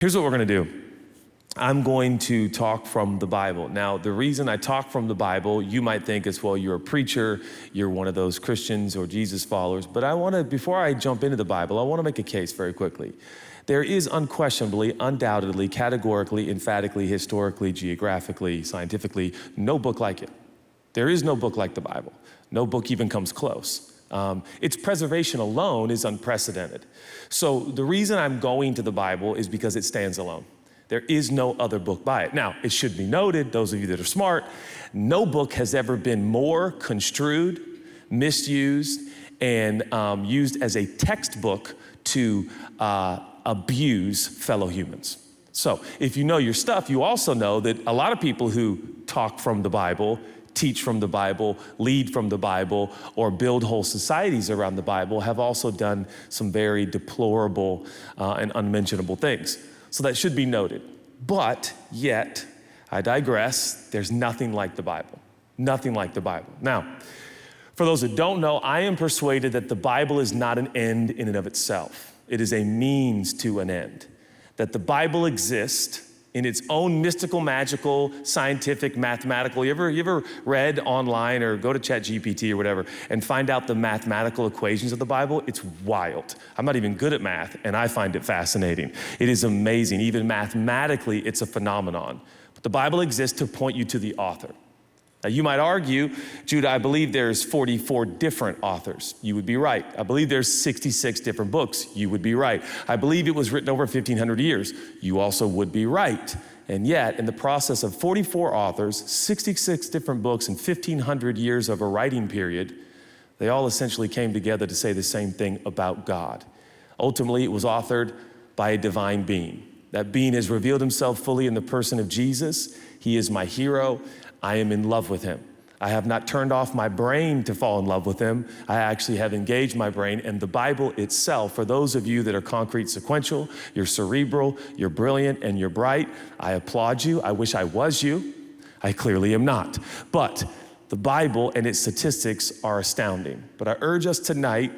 Here's what we're going to do. I'm going to talk from the Bible. Now, the reason I talk from the Bible, you might think is, well, you're a preacher, you're one of those Christians or Jesus followers, but before I jump into the Bible, I want to make a case very quickly. There is unquestionably, undoubtedly, categorically, emphatically, historically, geographically, scientifically, no book like it. There is no book like the Bible. No book even comes close. Its preservation alone is unprecedented. So the reason I'm going to the Bible is because it stands alone. There is no other book by it. Now, it should be noted, those of you that are smart, no book has ever been more construed, misused, and used as a textbook to abuse fellow humans. So if you know your stuff, you also know that a lot of people who talk from the Bible, teach from the Bible, lead from the Bible, or build whole societies around the Bible have also done some very deplorable and unmentionable things. So that should be noted. But yet, I digress, there's nothing like the Bible. Nothing like the Bible. Now, for those that don't know, I am persuaded that the Bible is not an end in and of itself. It is a means to an end. That the Bible exists in its own mystical, magical, scientific, mathematical. You ever read online or go to ChatGPT or whatever and find out the mathematical equations of the Bible? It's wild. I'm not even good at math, and I find it fascinating. It is amazing. Even mathematically, it's a phenomenon. But the Bible exists to point you to the author. Now, you might argue, Judah, I believe there's 44 different authors. You would be right. I believe there's 66 different books. You would be right. I believe it was written over 1,500 years. You also would be right. And yet, in the process of 44 authors, 66 different books, and 1,500 years of a writing period, they all essentially came together to say the same thing about God. Ultimately, it was authored by a divine being. That being has revealed himself fully in the person of Jesus. He is my hero. I am in love with him. I have not turned off my brain to fall in love with him. I actually have engaged my brain, and the Bible itself, for those of you that are concrete sequential, you're cerebral, you're brilliant, and you're bright, I applaud you. I wish I was you. I clearly am not. But the Bible and its statistics are astounding. But I urge us tonight,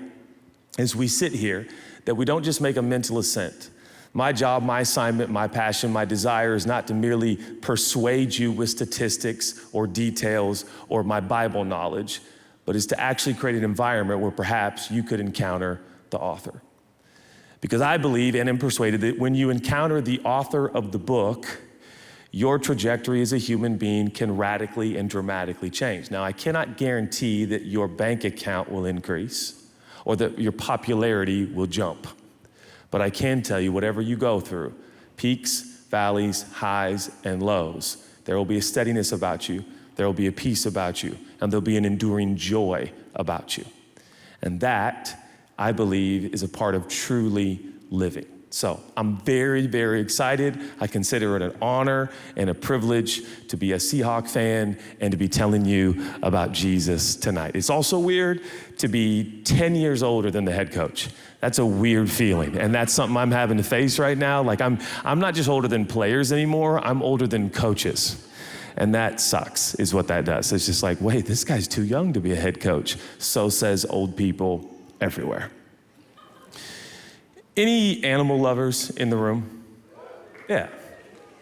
as we sit here, that we don't just make a mental assent. My job, my assignment, my passion, my desire is not to merely persuade you with statistics or details or my Bible knowledge, but is to actually create an environment where perhaps you could encounter the author. Because I believe and am persuaded that when you encounter the author of the book, your trajectory as a human being can radically and dramatically change. Now, I cannot guarantee that your bank account will increase or that your popularity will jump. But I can tell you, whatever you go through, peaks, valleys, highs, and lows, there will be a steadiness about you, there will be a peace about you, and there'll be an enduring joy about you. And that, I believe, is a part of truly living. So I'm very, very excited. I consider it an honor and a privilege to be a Seahawk fan and to be telling you about Jesus tonight. It's also weird to be 10 years older than the head coach. That's a weird feeling, and that's something I'm having to face right now. Like I'm not just older than players anymore, I'm older than coaches. And that sucks, is what that does. It's just like, wait, this guy's too young to be a head coach. So says old people everywhere. Any animal lovers in the room? Yeah.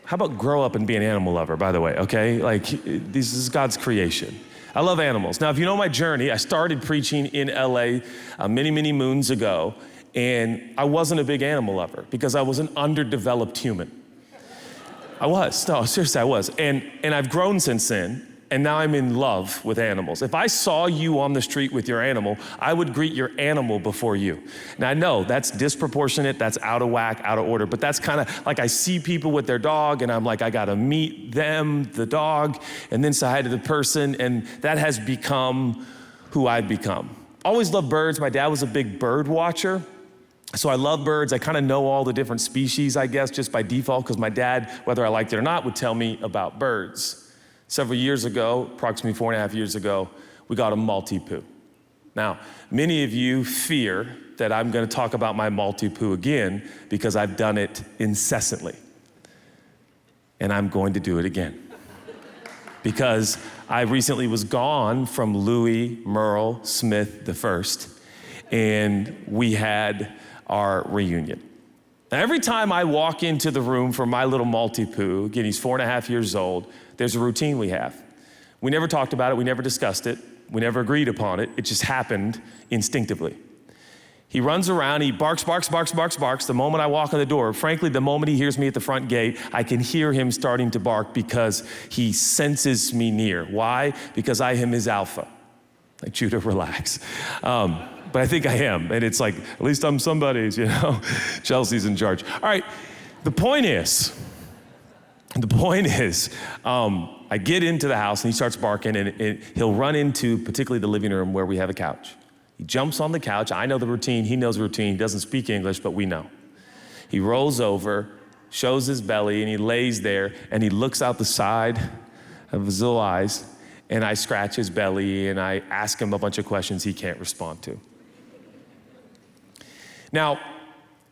How about grow up and be an animal lover, by the way, okay? Like, this is God's creation. I love animals. Now, if you know my journey, I started preaching in LA many, many moons ago, and I wasn't a big animal lover because I was an underdeveloped human. I was. No, seriously, I was. And I've grown since then, and now I'm in love with animals. If I saw you on the street with your animal, I would greet your animal before you. Now, I know that's disproportionate, that's out of whack, out of order, but that's kind of like I see people with their dog, and I'm like, I gotta meet them, the dog, and then say hi to the person, and that has become who I've become. Always loved birds. My dad was a big bird watcher. So I love birds. I kind of know all the different species, I guess, just by default, because my dad, whether I liked it or not, would tell me about birds. Several years ago, approximately 4.5 years ago, we got a Maltipoo. Now, many of you fear that I'm gonna talk about my Maltipoo again because I've done it incessantly. And I'm going to do it again. Because I recently was gone from Louis Merle Smith I, and we had our reunion. Now, every time I walk into the room for my little Maltipoo, again, he's 4.5 years old, there's a routine we have. We never talked about it, we never discussed it, we never agreed upon it, it just happened instinctively. He runs around, he barks, barks, barks, barks, barks. The moment I walk in the door, frankly, the moment he hears me at the front gate, I can hear him starting to bark because he senses me near. Why? Because I am his alpha. Like, Judah, relax. But I think I am, and it's like, at least I'm somebody's, you know? Chelsea's in charge. All right, the point is, I get into the house and he starts barking, and he'll run into particularly the living room where we have a couch. He jumps on the couch. I know the routine. He knows the routine. He doesn't speak English, but we know. He rolls over, shows his belly, and he lays there, and he looks out the side of his little eyes, and I scratch his belly, and I ask him a bunch of questions he can't respond to. Now,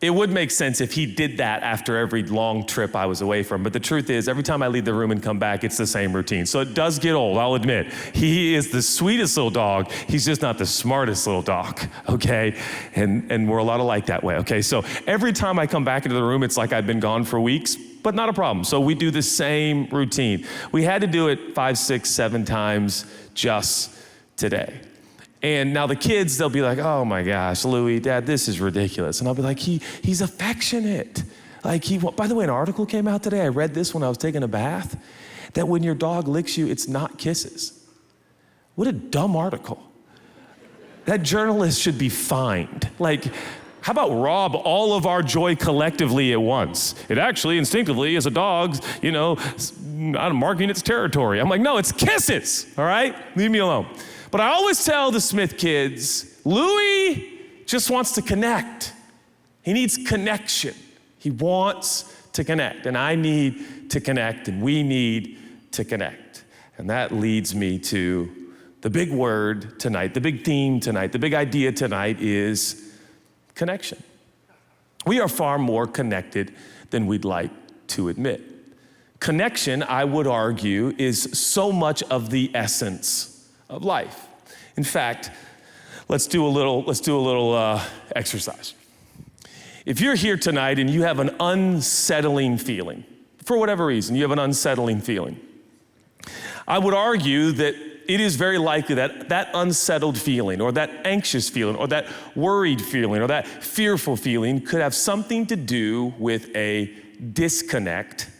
it would make sense if he did that after every long trip I was away from, but the truth is, every time I leave the room and come back, it's the same routine. So it does get old, I'll admit. He is the sweetest little dog, he's just not the smartest little dog, okay? And we're a lot alike that way, okay? So every time I come back into the room, it's like I've been gone for weeks, but not a problem. So we do the same routine. We had to do it 5, 6, 7 times just today. And now the kids, they'll be like, oh my gosh, Louie, Dad, this is ridiculous. And I'll be like, he's affectionate. Like by the way, an article came out today, I read this when I was taking a bath, that when your dog licks you, it's not kisses. What a dumb article. That journalist should be fined. Like, how about rob all of our joy collectively at once? It actually instinctively is a dog's, marking its territory. I'm like, no, it's kisses, all right? Leave me alone. But I always tell the Smith kids, Louie just wants to connect. He needs connection. He wants to connect, and I need to connect, and we need to connect. And that leads me to the big word tonight, the big theme tonight, the big idea tonight is connection. We are far more connected than we'd like to admit. Connection, I would argue, is so much of the essence of life. In fact, let's do a little exercise. If you're here tonight and you have an unsettling feeling, for whatever reason, you have an unsettling feeling, I would argue that it is very likely that that unsettled feeling or that anxious feeling or that worried feeling or that fearful feeling could have something to do with a disconnect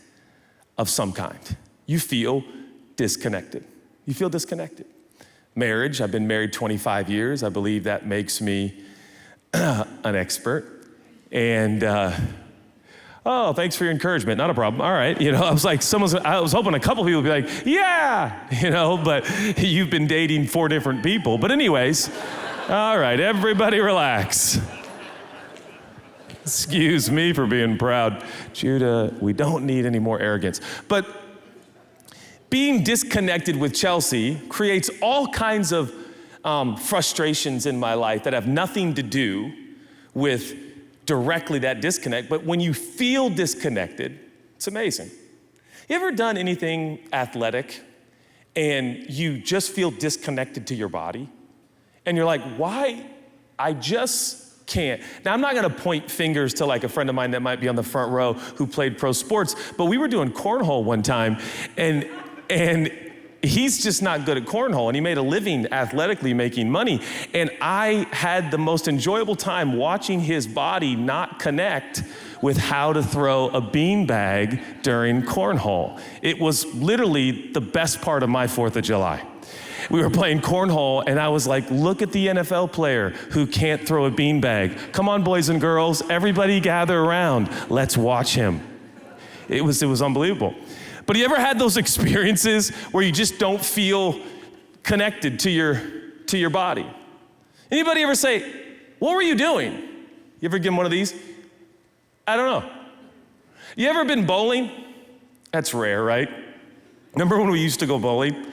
of some kind. You feel disconnected. You feel disconnected. Marriage, I've been married 25 years. I believe that makes me an expert. And, oh, thanks for your encouragement. Not a problem. All right. I was like, I was hoping a couple people would be like, yeah, but you've been dating 4 different people. But anyways, all right, everybody relax. Excuse me for being proud. Judah, we don't need any more arrogance. But being disconnected with Chelsea creates all kinds of frustrations in my life that have nothing to do with directly that disconnect. But when you feel disconnected, it's amazing. You ever done anything athletic and you just feel disconnected to your body? And you're like, why? I just can't. Now, I'm not gonna point fingers to like a friend of mine that might be on the front row who played pro sports, but we were doing cornhole one time, and he's just not good at cornhole, and he made a living athletically making money. And I had the most enjoyable time watching his body not connect with how to throw a beanbag during cornhole. It was literally the best part of my 4th of July. We were playing cornhole, and I was like, look at the NFL player who can't throw a beanbag. Come on, boys and girls, everybody gather around. Let's watch him. It was unbelievable. But you ever had those experiences where you just don't feel connected to your body? Anybody ever say, what were you doing? You ever give them one of these? I don't know. You ever been bowling? That's rare, right? Remember when we used to go bowling?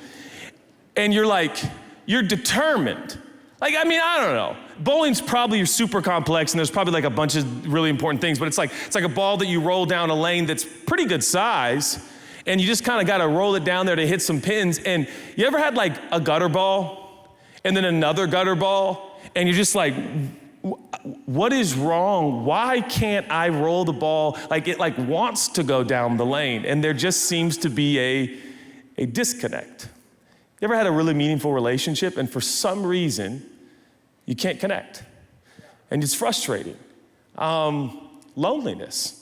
And you're determined. I don't know. Bowling's probably super complex, and there's probably like a bunch of really important things, but it's like a ball that you roll down a lane that's pretty good size, and you just kind of got to roll it down there to hit some pins. And you ever had like a gutter ball and then another gutter ball, and you're just like What is wrong? Why can't I roll the ball? Like it wants to go down the lane, and there just seems to be a disconnect. You ever had a really meaningful relationship and for some reason you can't connect? And it's frustrating. Loneliness.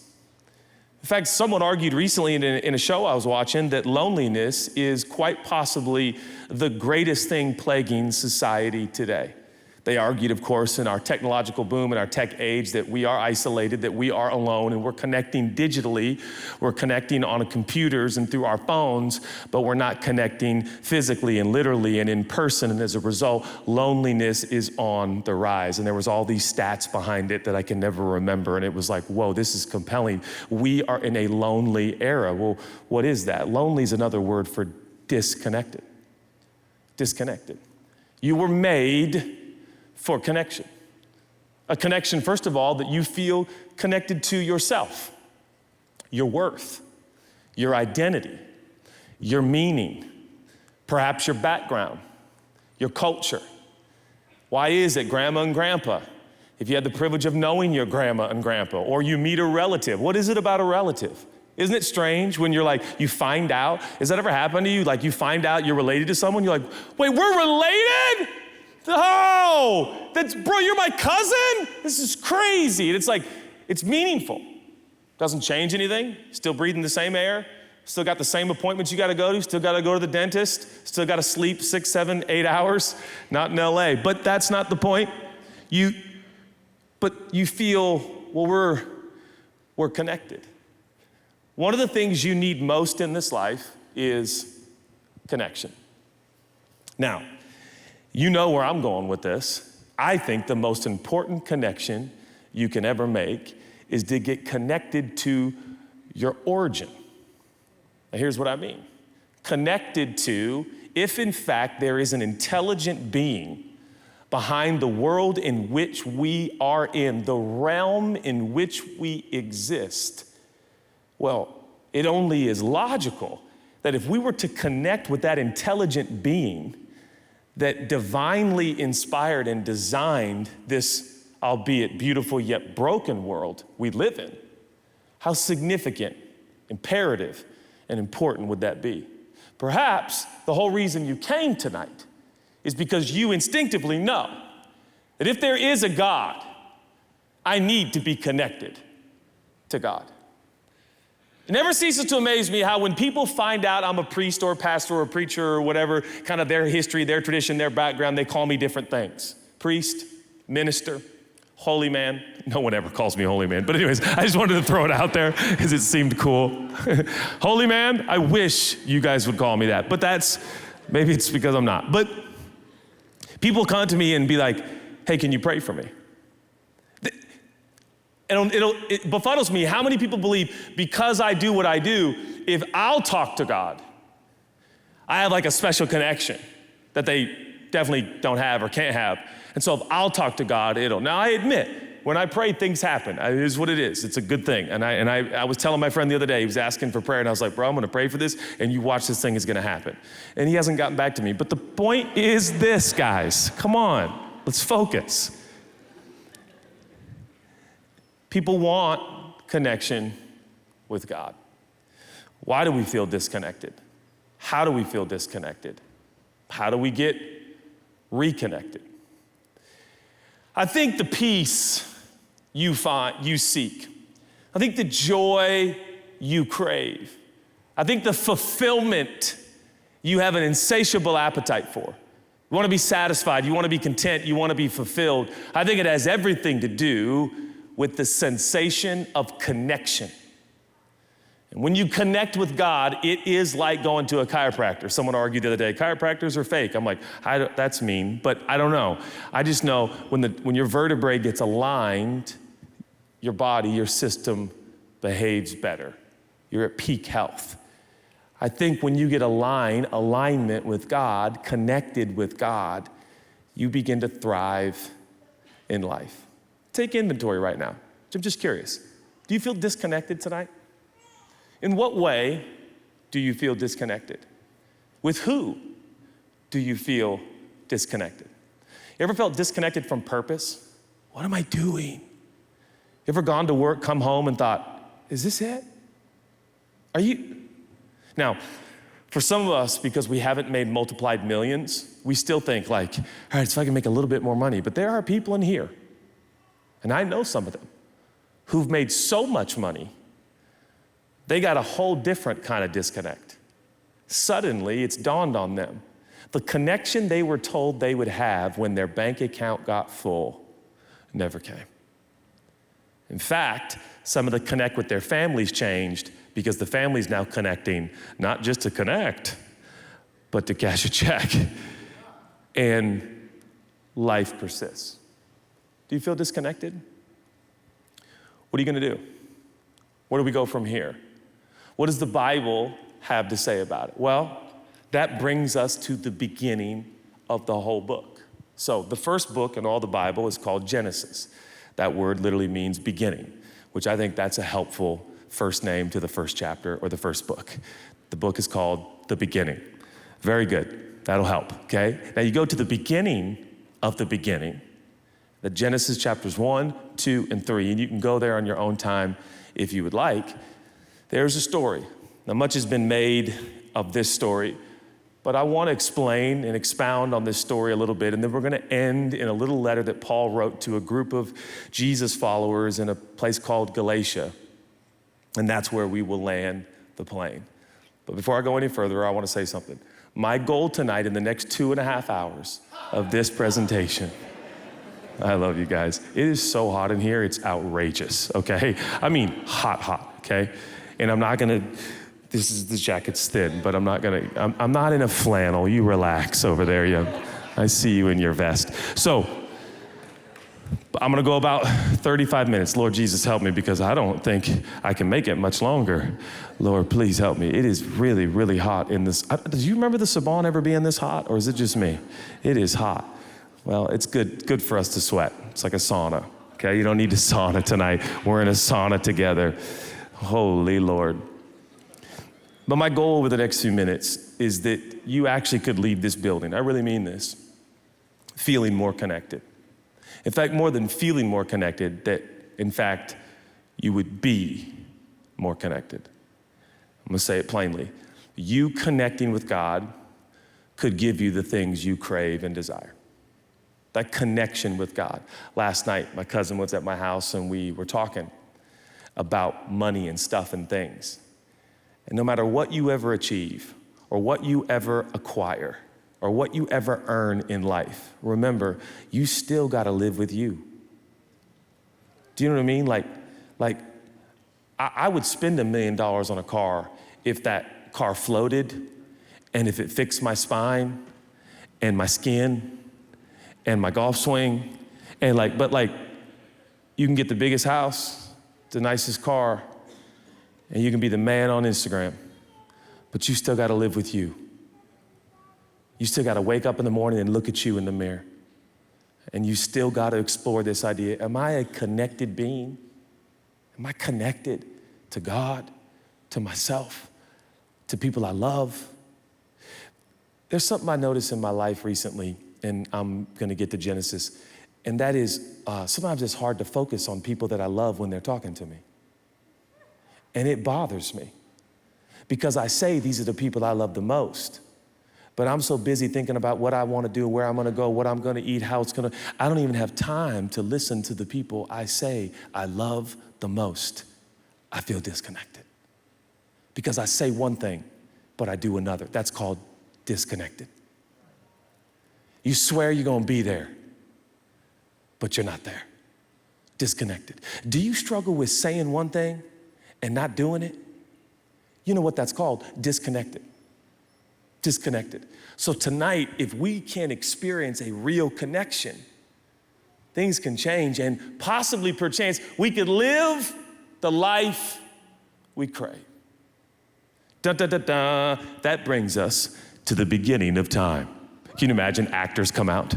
In fact, someone argued recently in a show I was watching that loneliness is quite possibly the greatest thing plaguing society today. They argued, of course, in our technological boom, in our tech age, that we are isolated, that we are alone, and we're connecting digitally. We're connecting on computers and through our phones, but we're not connecting physically and literally and in person. And as a result, loneliness is on the rise. And there was all these stats behind it that I can never remember. And it was like, whoa, this is compelling. We are in a lonely era. Well, what is that? Lonely is another word for disconnected. Disconnected. You were made for connection. A connection, first of all, that you feel connected to yourself, your worth, your identity, your meaning, perhaps your background, your culture. Why is it grandma and grandpa? If you had the privilege of knowing your grandma and grandpa, or you meet a relative, what is it about a relative? Isn't it strange when you're like, you find out, has that ever happened to you? Like you find out you're related to someone, you're like, wait, we're related? Oh, bro, you're my cousin? This is crazy. And it's like, it's meaningful. Doesn't change anything. Still breathing the same air. Still got the same appointments you got to go to. Still got to go to the dentist. Still got to sleep 6, 7, 8 hours. Not in LA. But that's not the point. But you feel, well, we're connected. One of the things you need most in this life is connection. Now, you know where I'm going with this. I think the most important connection you can ever make is to get connected to your origin. Now, here's what I mean. Connected to, if in fact there is an intelligent being behind the world in which we are in, the realm in which we exist, well, it only is logical that if we were to connect with that intelligent being that divinely inspired and designed this, albeit beautiful yet broken world we live in, how significant, imperative, and important would that be? Perhaps the whole reason you came tonight is because you instinctively know that if there is a God, I need to be connected to God. It never ceases to amaze me how when people find out I'm a priest or a pastor or a preacher or whatever, kind of their history, their tradition, their background, they call me different things. Priest, minister, holy man. No one ever calls me holy man. But anyways, I just wanted to throw it out there because it seemed cool. Holy man, I wish you guys would call me that. But maybe it's because I'm not. But people come to me and be like, hey, can you pray for me? And it befuddles me how many people believe because I do what I do, if I'll talk to God, I have like a special connection that they definitely don't have or can't have. And so if I'll talk to God, now I admit, when I pray, things happen. It is what it is. It's a good thing. And I was telling my friend the other day, he was asking for prayer, and I was like, bro, I'm gonna pray for this, and you watch, this thing is gonna happen. And he hasn't gotten back to me. But the point is this, guys. Come on, let's focus. People want connection with God. Why do we feel disconnected? How do we feel disconnected? How do we get reconnected? I think the peace you seek. I think the joy you crave. I think the fulfillment you have an insatiable appetite for. You want to be satisfied, you want to be content, you want to be fulfilled. I think it has everything to do with the sensation of connection. And when you connect with God, it is like going to a chiropractor. Someone argued the other day, chiropractors are fake. I'm like, that's mean, but I don't know. I just know when your vertebrae gets aligned, your body, your system behaves better. You're at peak health. I think when you get alignment with God, connected with God, you begin to thrive in life. Take inventory right now. I'm just curious. Do you feel disconnected tonight? In what way do you feel disconnected? With who do you feel disconnected? You ever felt disconnected from purpose? What am I doing? You ever gone to work, come home and thought, is this it? Are you? Now, for some of us, because we haven't made multiplied millions, we still think like, all right, so I can make a little bit more money. But there are people in here, and I know some of them, who've made so much money, they got a whole different kind of disconnect. Suddenly, it's dawned on them. The connection they were told they would have when their bank account got full never came. In fact, some of the connect with their families changed because the family's now connecting, not just to connect, but to cash a check. And life persists. Do you feel disconnected? What are you gonna do? Where do we go from here? What does the Bible have to say about it? Well, that brings us to the beginning of the whole book. So the first book in all the Bible is called Genesis. That word literally means beginning, which I think that's a helpful first name to the first chapter or the first book. The book is called The Beginning. Very good. That'll help, okay? Now you go to the beginning of the beginning, the Genesis chapters 1, 2, and 3, and you can go there on your own time if you would like. There's a story. Now, much has been made of this story, but I want to explain and expound on this story a little bit, and then we're going to end in a little letter that Paul wrote to a group of Jesus followers in a place called Galatia, and that's where we will land the plane. But before I go any further, I want to say something. My goal tonight in the next 2.5 hours of this presentation, I love you guys. It is so hot in here, it's outrageous, okay? I mean, hot, okay? And I'm not gonna, the jacket's thin, but I'm not in a flannel. You relax over there. I see you in your vest. So, I'm gonna go about 35 minutes. Lord Jesus, help me, because I don't think I can make it much longer. Lord, please help me. It is really, really hot in this. Do you remember the Saban ever being this hot, or is it just me? It is hot. Well, it's good for us to sweat. It's like a sauna, okay? You don't need a sauna tonight. We're in a sauna together. Holy Lord. But my goal over the next few minutes is that you actually could leave this building, I really mean this, feeling more connected. In fact, more than feeling more connected, that in fact, you would be more connected. I'm gonna say it plainly. You connecting with God could give you the things you crave and desire. That connection with God. Last night, my cousin was at my house and we were talking about money and stuff and things. And no matter what you ever achieve or what you ever acquire or what you ever earn in life, remember, you still gotta live with you. Do you know what I mean? Like I would spend $1 million on a car if that car floated and if it fixed my spine and my skin and my golf swing and but you can get the biggest house, the nicest car, and you can be the man on Instagram, but you still gotta live with you. You still gotta wake up in the morning and look at you in the mirror. And you still gotta explore this idea, am I a connected being? Am I connected to God, to myself, to people I love? There's something I noticed in my life recently, and I'm gonna get to Genesis, and that is sometimes it's hard to focus on people that I love when they're talking to me. And it bothers me because I say these are the people I love the most, but I'm so busy thinking about what I wanna do, where I'm gonna go, what I'm gonna eat, how it's gonna, I don't even have time to listen to the people I say I love the most. I feel disconnected because I say one thing, but I do another. That's called disconnected. You swear you're gonna be there, but you're not there. Disconnected. Do you struggle with saying one thing and not doing it? You know what that's called? Disconnected. Disconnected. So tonight, if we can experience a real connection, things can change, and possibly perchance we could live the life we crave. Dun, dun, dun, dun. That brings us to the beginning of time. Can you imagine actors come out?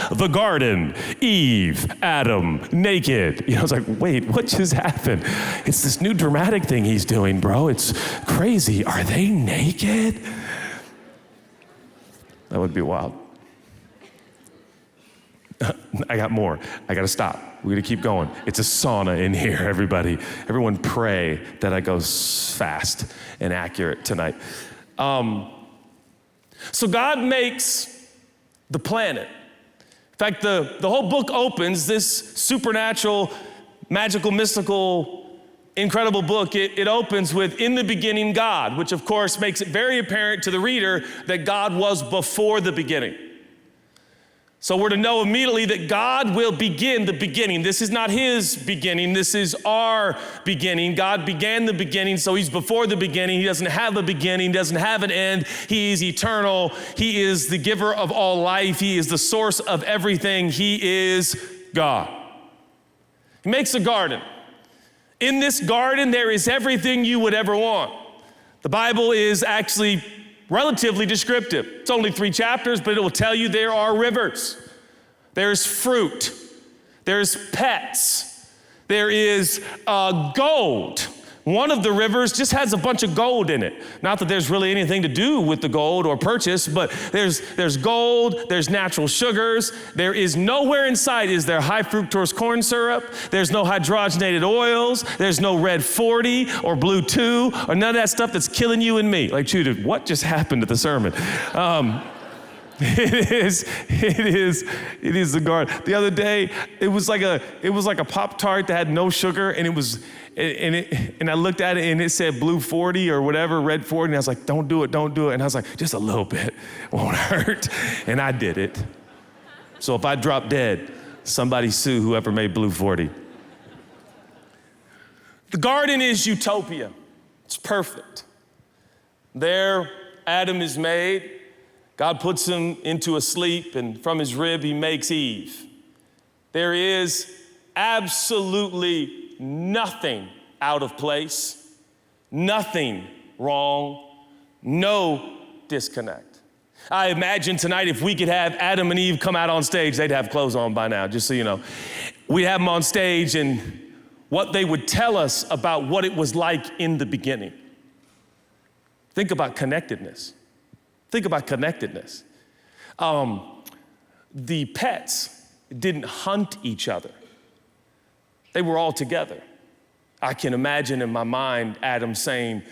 The garden, Eve, Adam, naked. You know, I was like, wait, what just happened? It's this new dramatic thing he's doing, bro. It's crazy. Are they naked? That would be wild. I got more. I got to stop. We're going to keep going. It's a sauna in here, everybody. Everyone pray that I go fast and accurate tonight. So God makes the planet. In fact, the whole book opens, this supernatural, magical, mystical, incredible book, it opens with, in the beginning, God, which of course makes it very apparent to the reader that God was before the beginning. So we're to know immediately that God will begin the beginning. This is not his beginning, this is our beginning. God began the beginning, so he's before the beginning. He doesn't have a beginning, doesn't have an end. He is eternal. He is the giver of all life. He is the source of everything. He is God. He makes a garden. In this garden, there is everything you would ever want. The Bible is actually relatively descriptive. It's only 3 chapters, but it will tell you there are rivers. There's fruit. There's pets. There is gold. One of the rivers just has a bunch of gold in it. Not that there's really anything to do with the gold or purchase, but there's gold, there's natural sugars. There is nowhere in sight is there high fructose corn syrup. There's no hydrogenated oils. There's no red 40 or blue 2 or none of that stuff that's killing you and me. Like, Judah, what just happened to the sermon? It is the garden. The other day, it was like a Pop-Tart that had no sugar, and I looked at it and it said blue 40 or whatever, red 40, and I was like, don't do it. And I was like, just a little bit, won't hurt. And I did it. So if I drop dead, somebody sue whoever made blue 40. The garden is utopia. It's perfect. There, Adam is made. God puts him into a sleep, and from his rib, he makes Eve. There is absolutely nothing out of place, nothing wrong, no disconnect. I imagine tonight if we could have Adam and Eve come out on stage, they'd have clothes on by now, just so you know. We'd have them on stage, and what they would tell us about what it was like in the beginning. Think about connectedness. The pets didn't hunt each other. They were all together. I can imagine in my mind Adam saying,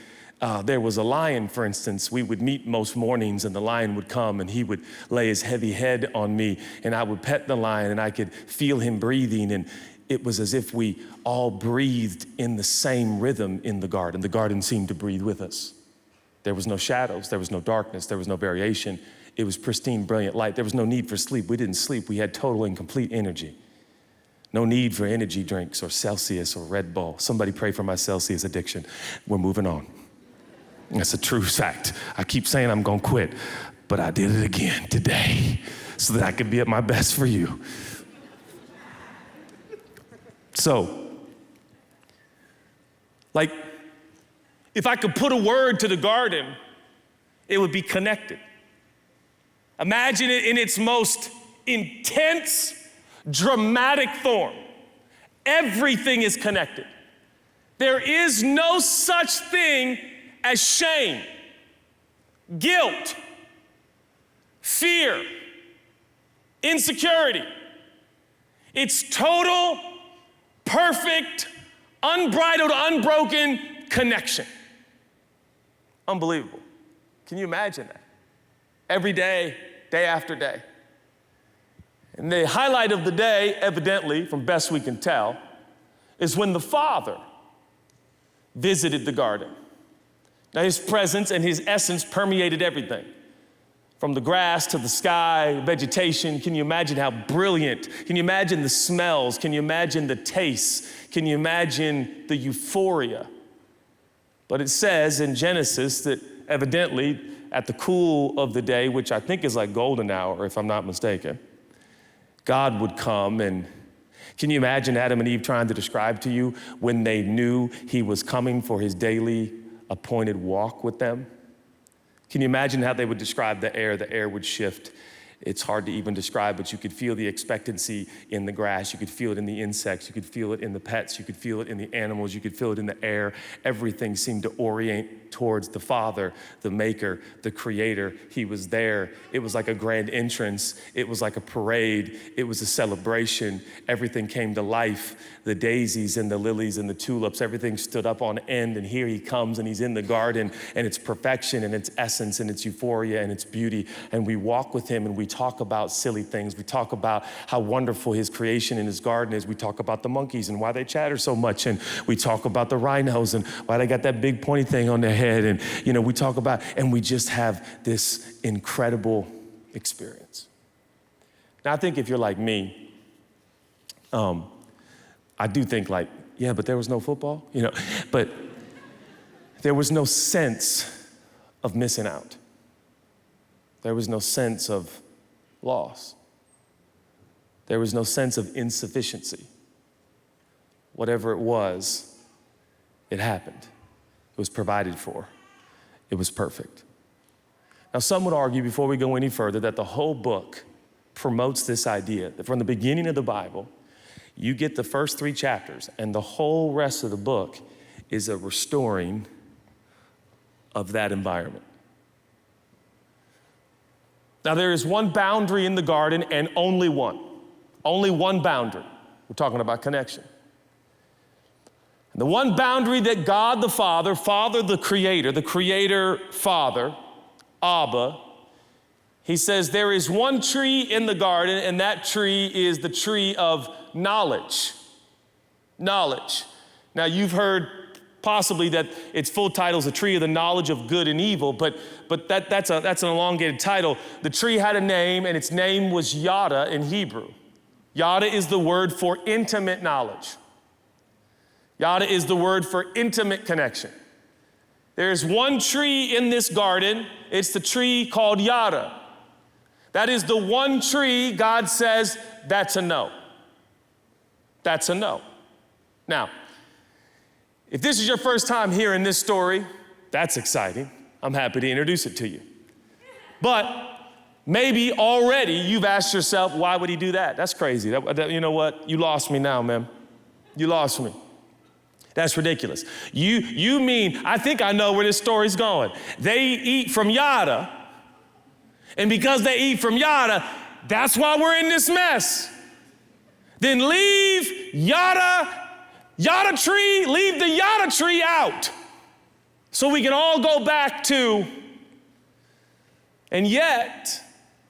there was a lion, for instance. We would meet most mornings, and the lion would come, and he would lay his heavy head on me, and I would pet the lion, and I could feel him breathing, and it was as if we all breathed in the same rhythm in the garden. The garden seemed to breathe with us. There was no shadows, there was no darkness, there was no variation. It was pristine, brilliant light. There was no need for sleep. We didn't sleep. We had total and complete energy. No need for energy drinks or Celsius or Red Bull. Somebody pray for my Celsius addiction. We're moving on. That's a true fact. I keep saying I'm gonna quit, but I did it again today so that I could be at my best for you. So, if I could put a word to the garden, it would be connected. Imagine it in its most intense, dramatic form. Everything is connected. There is no such thing as shame, guilt, fear, insecurity. It's total, perfect, unbridled, unbroken connection. Unbelievable. Can you imagine that? Every day, day after day. And the highlight of the day, evidently, from best we can tell, is when the Father visited the garden. Now, his presence and his essence permeated everything. From the grass to the sky, vegetation. Can you imagine how brilliant? Can you imagine the smells? Can you imagine the tastes? Can you imagine the euphoria? But it says in Genesis that evidently at the cool of the day, which I think is like golden hour, if I'm not mistaken, God would come. And can you imagine Adam and Eve trying to describe to you when they knew he was coming for his daily appointed walk with them? Can you imagine how they would describe the air? The air would shift It's hard to even describe, but you could feel the expectancy in the grass. You could feel it in the insects. You could feel it in the pets. You could feel it in the animals. You could feel it in the air. Everything seemed to orient towards the Father, the Maker, the Creator. He was there. It was like a grand entrance. It was like a parade. It was a celebration. Everything came to life. The daisies and the lilies and the tulips, everything stood up on end. And here he comes, and he's in the garden, and it's perfection and it's essence and it's euphoria and it's beauty. And we walk with him and we talk about silly things. We talk about how wonderful his creation in his garden is. We talk about the monkeys and why they chatter so much. And we talk about the rhinos and why they got that big pointy thing on their head. And, we talk about, and we just have this incredible experience. Now, I think if you're like me, I do think like, yeah, but there was no football, but there was no sense of missing out. There was no sense of loss. There was no sense of insufficiency. Whatever it was, it happened. It was provided for. It was perfect. Now, some would argue, before we go any further, that the whole book promotes this idea that from the beginning of the Bible, you get the first 3 chapters, and the whole rest of the book is a restoring of that environment. Now, there is one boundary in the garden, and only one boundary. We're talking about connection. And the one boundary that God the Father the Creator Father, Abba, he says there is one tree in the garden, and that tree is the tree of knowledge. Knowledge. Now, you've heard possibly that its full title is the tree of the knowledge of good and evil, but that's an elongated title. The tree had a name, and its name was Yada in Hebrew. Yada is the word for intimate knowledge. Yada is the word for intimate connection. There's one tree in this garden. It's the tree called Yada. That is the one tree God says, that's a no. That's a no. Now, if this is your first time hearing this story, that's exciting. I'm happy to introduce it to you. But maybe already you've asked yourself, why would he do that? That's crazy. You know what? You lost me now, man. You lost me. That's ridiculous. You mean, I think I know where this story's going. They eat from Yada, and because they eat from Yada, that's why we're in this mess. Then leave the Yada tree out, so we can all go back to, and yet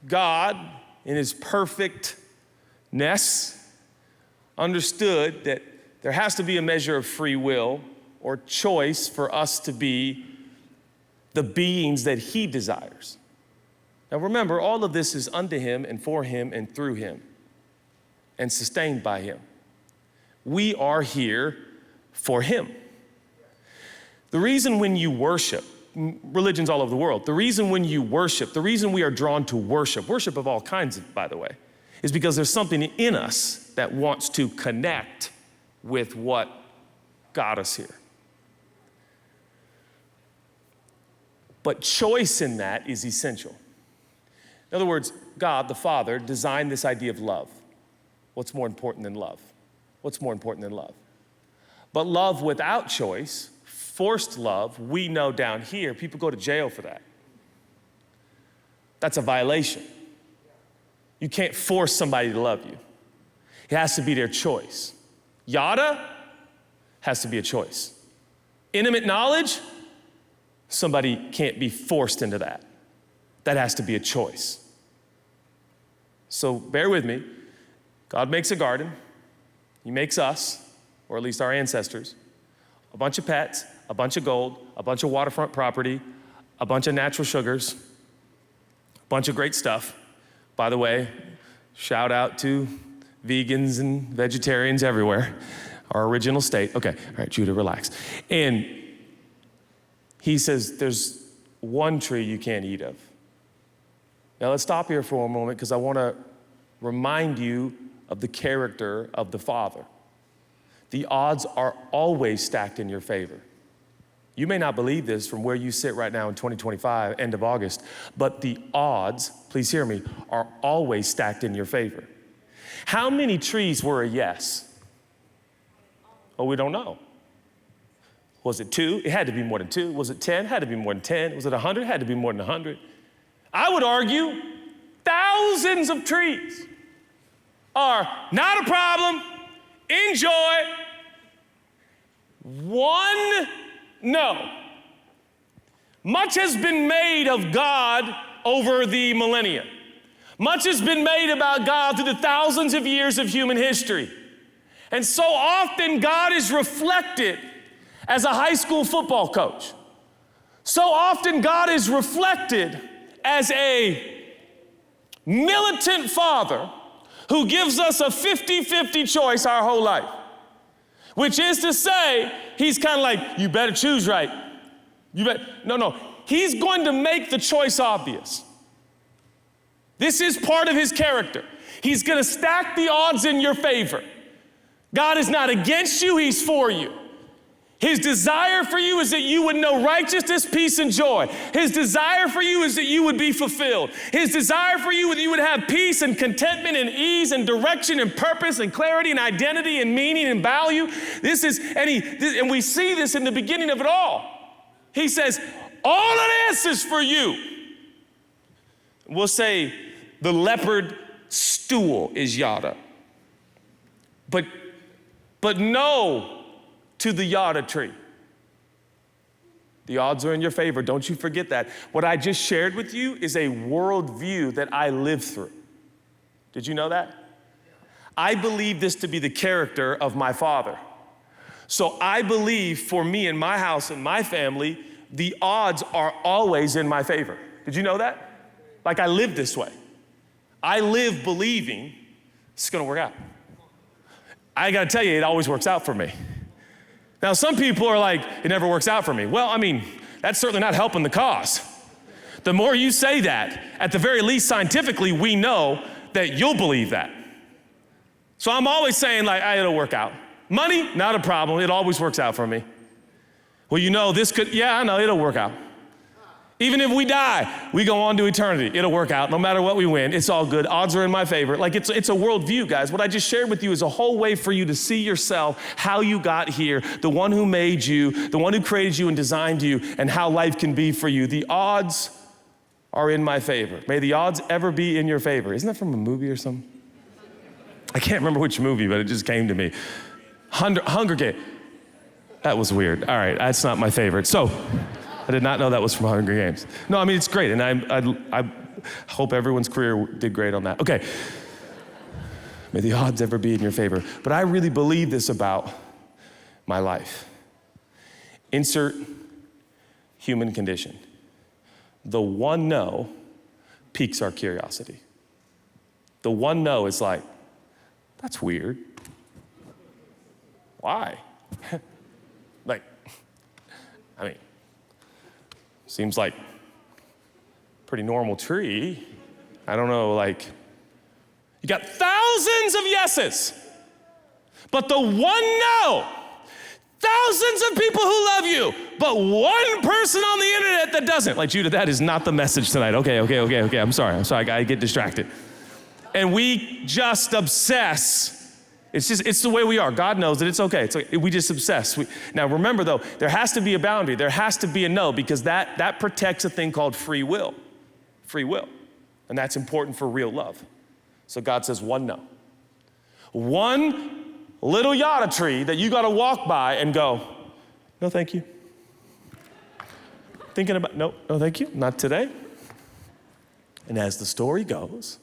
God, in his perfectness, understood that there has to be a measure of free will or choice for us to be the beings that he desires. Now remember, all of this is unto him and for him and through him and sustained by him. We are here for him. The reason when you worship, religions all over the world, the reason when you worship, the reason we are drawn to worship of all kinds, by the way, is because there's something in us that wants to connect with what got us here. But choice in that is essential. In other words, God, the Father, designed this idea of love. What's more important than love? What's more important than love? But love without choice, forced love, we know down here, people go to jail for that. That's a violation. You can't force somebody to love you. It has to be their choice. Yada has to be a choice. Intimate knowledge, somebody can't be forced into that. That has to be a choice. So bear with me. God makes a garden. He makes us, or at least our ancestors, a bunch of pets, a bunch of gold, a bunch of waterfront property, a bunch of natural sugars, a bunch of great stuff. By the way, shout out to vegans and vegetarians everywhere, our original state. Okay, all right, Judah, relax. And he says, there's one tree you can't eat of. Now let's stop here for a moment because I want to remind you of the character of the Father. The odds are always stacked in your favor. You may not believe this from where you sit right now in 2025, end of August, but the odds, please hear me, are always stacked in your favor. How many trees were a yes? Oh, we don't know. Was it 2? It had to be more than 2. Was it 10? It had to be more than 10. Was it 100? It had to be more than 100. I would argue thousands of trees are not a problem, enjoy. One, no. Much has been made of God over the millennia. Much has been made about God through the thousands of years of human history. And so often God is reflected as a high school football coach. So often God is reflected as a militant father who gives us a 50-50 choice our whole life. Which is to say, he's kind of like, you better choose right. No. He's going to make the choice obvious. This is part of his character. He's going to stack the odds in your favor. God is not against you, he's for you. His desire for you is that you would know righteousness, peace, and joy. His desire for you is that you would be fulfilled. His desire for you is that you would have peace and contentment and ease and direction and purpose and clarity and identity and meaning and value. And we see this in the beginning of it all. He says, all of this is for you. We'll say the leopard stool is yada. But no to the yada tree. The odds are in your favor. Don't you forget that. What I just shared with you is a worldview that I live through. Did you know that? I believe this to be the character of my Father. So I believe for me and my house and my family, the odds are always in my favor. Did you know that? Like I live this way. I live believing it's gonna work out. I gotta tell you, it always works out for me. Now, some people are like, it never works out for me. Well, I mean, that's certainly not helping the cause. The more you say that, at the very least scientifically, we know that you'll believe that. So I'm always saying like, it'll work out. Money, not a problem. It always works out for me. Well, you know, I know, it'll work out. Even if we die, we go on to eternity. It'll work out. No matter what we win, it's all good. Odds are in my favor. Like it's a worldview, guys. What I just shared with you is a whole way for you to see yourself, how you got here, the one who made you, the one who created you and designed you, and how life can be for you. The odds are in my favor. May the odds ever be in your favor. Isn't that from a movie or something? I can't remember which movie, but it just came to me. Hunger Games. That was weird. All right, that's not my favorite. So, I did not know that was from Hunger Games. No, I mean, it's great, and I hope everyone's career did great on that. Okay. May the odds ever be in your favor. But I really believe this about my life. Insert human condition. The one no piques our curiosity. The one no is like, that's weird. Why? Seems like pretty normal tree. I don't know, like, you got thousands of yeses, but the one no, thousands of people who love you, but one person on the internet that doesn't. Like, Judah, that is not the message tonight. Okay, I'm sorry, I get distracted. And we just obsess. It's the way we are. God knows that it's okay. We just obsess. Now remember though, there has to be a boundary. There has to be a no, because that protects a thing called free will. Free will. And that's important for real love. So God says one no. One little yada tree that you gotta walk by and go, no thank you. Thinking about, no thank you, not today. And as the story goes,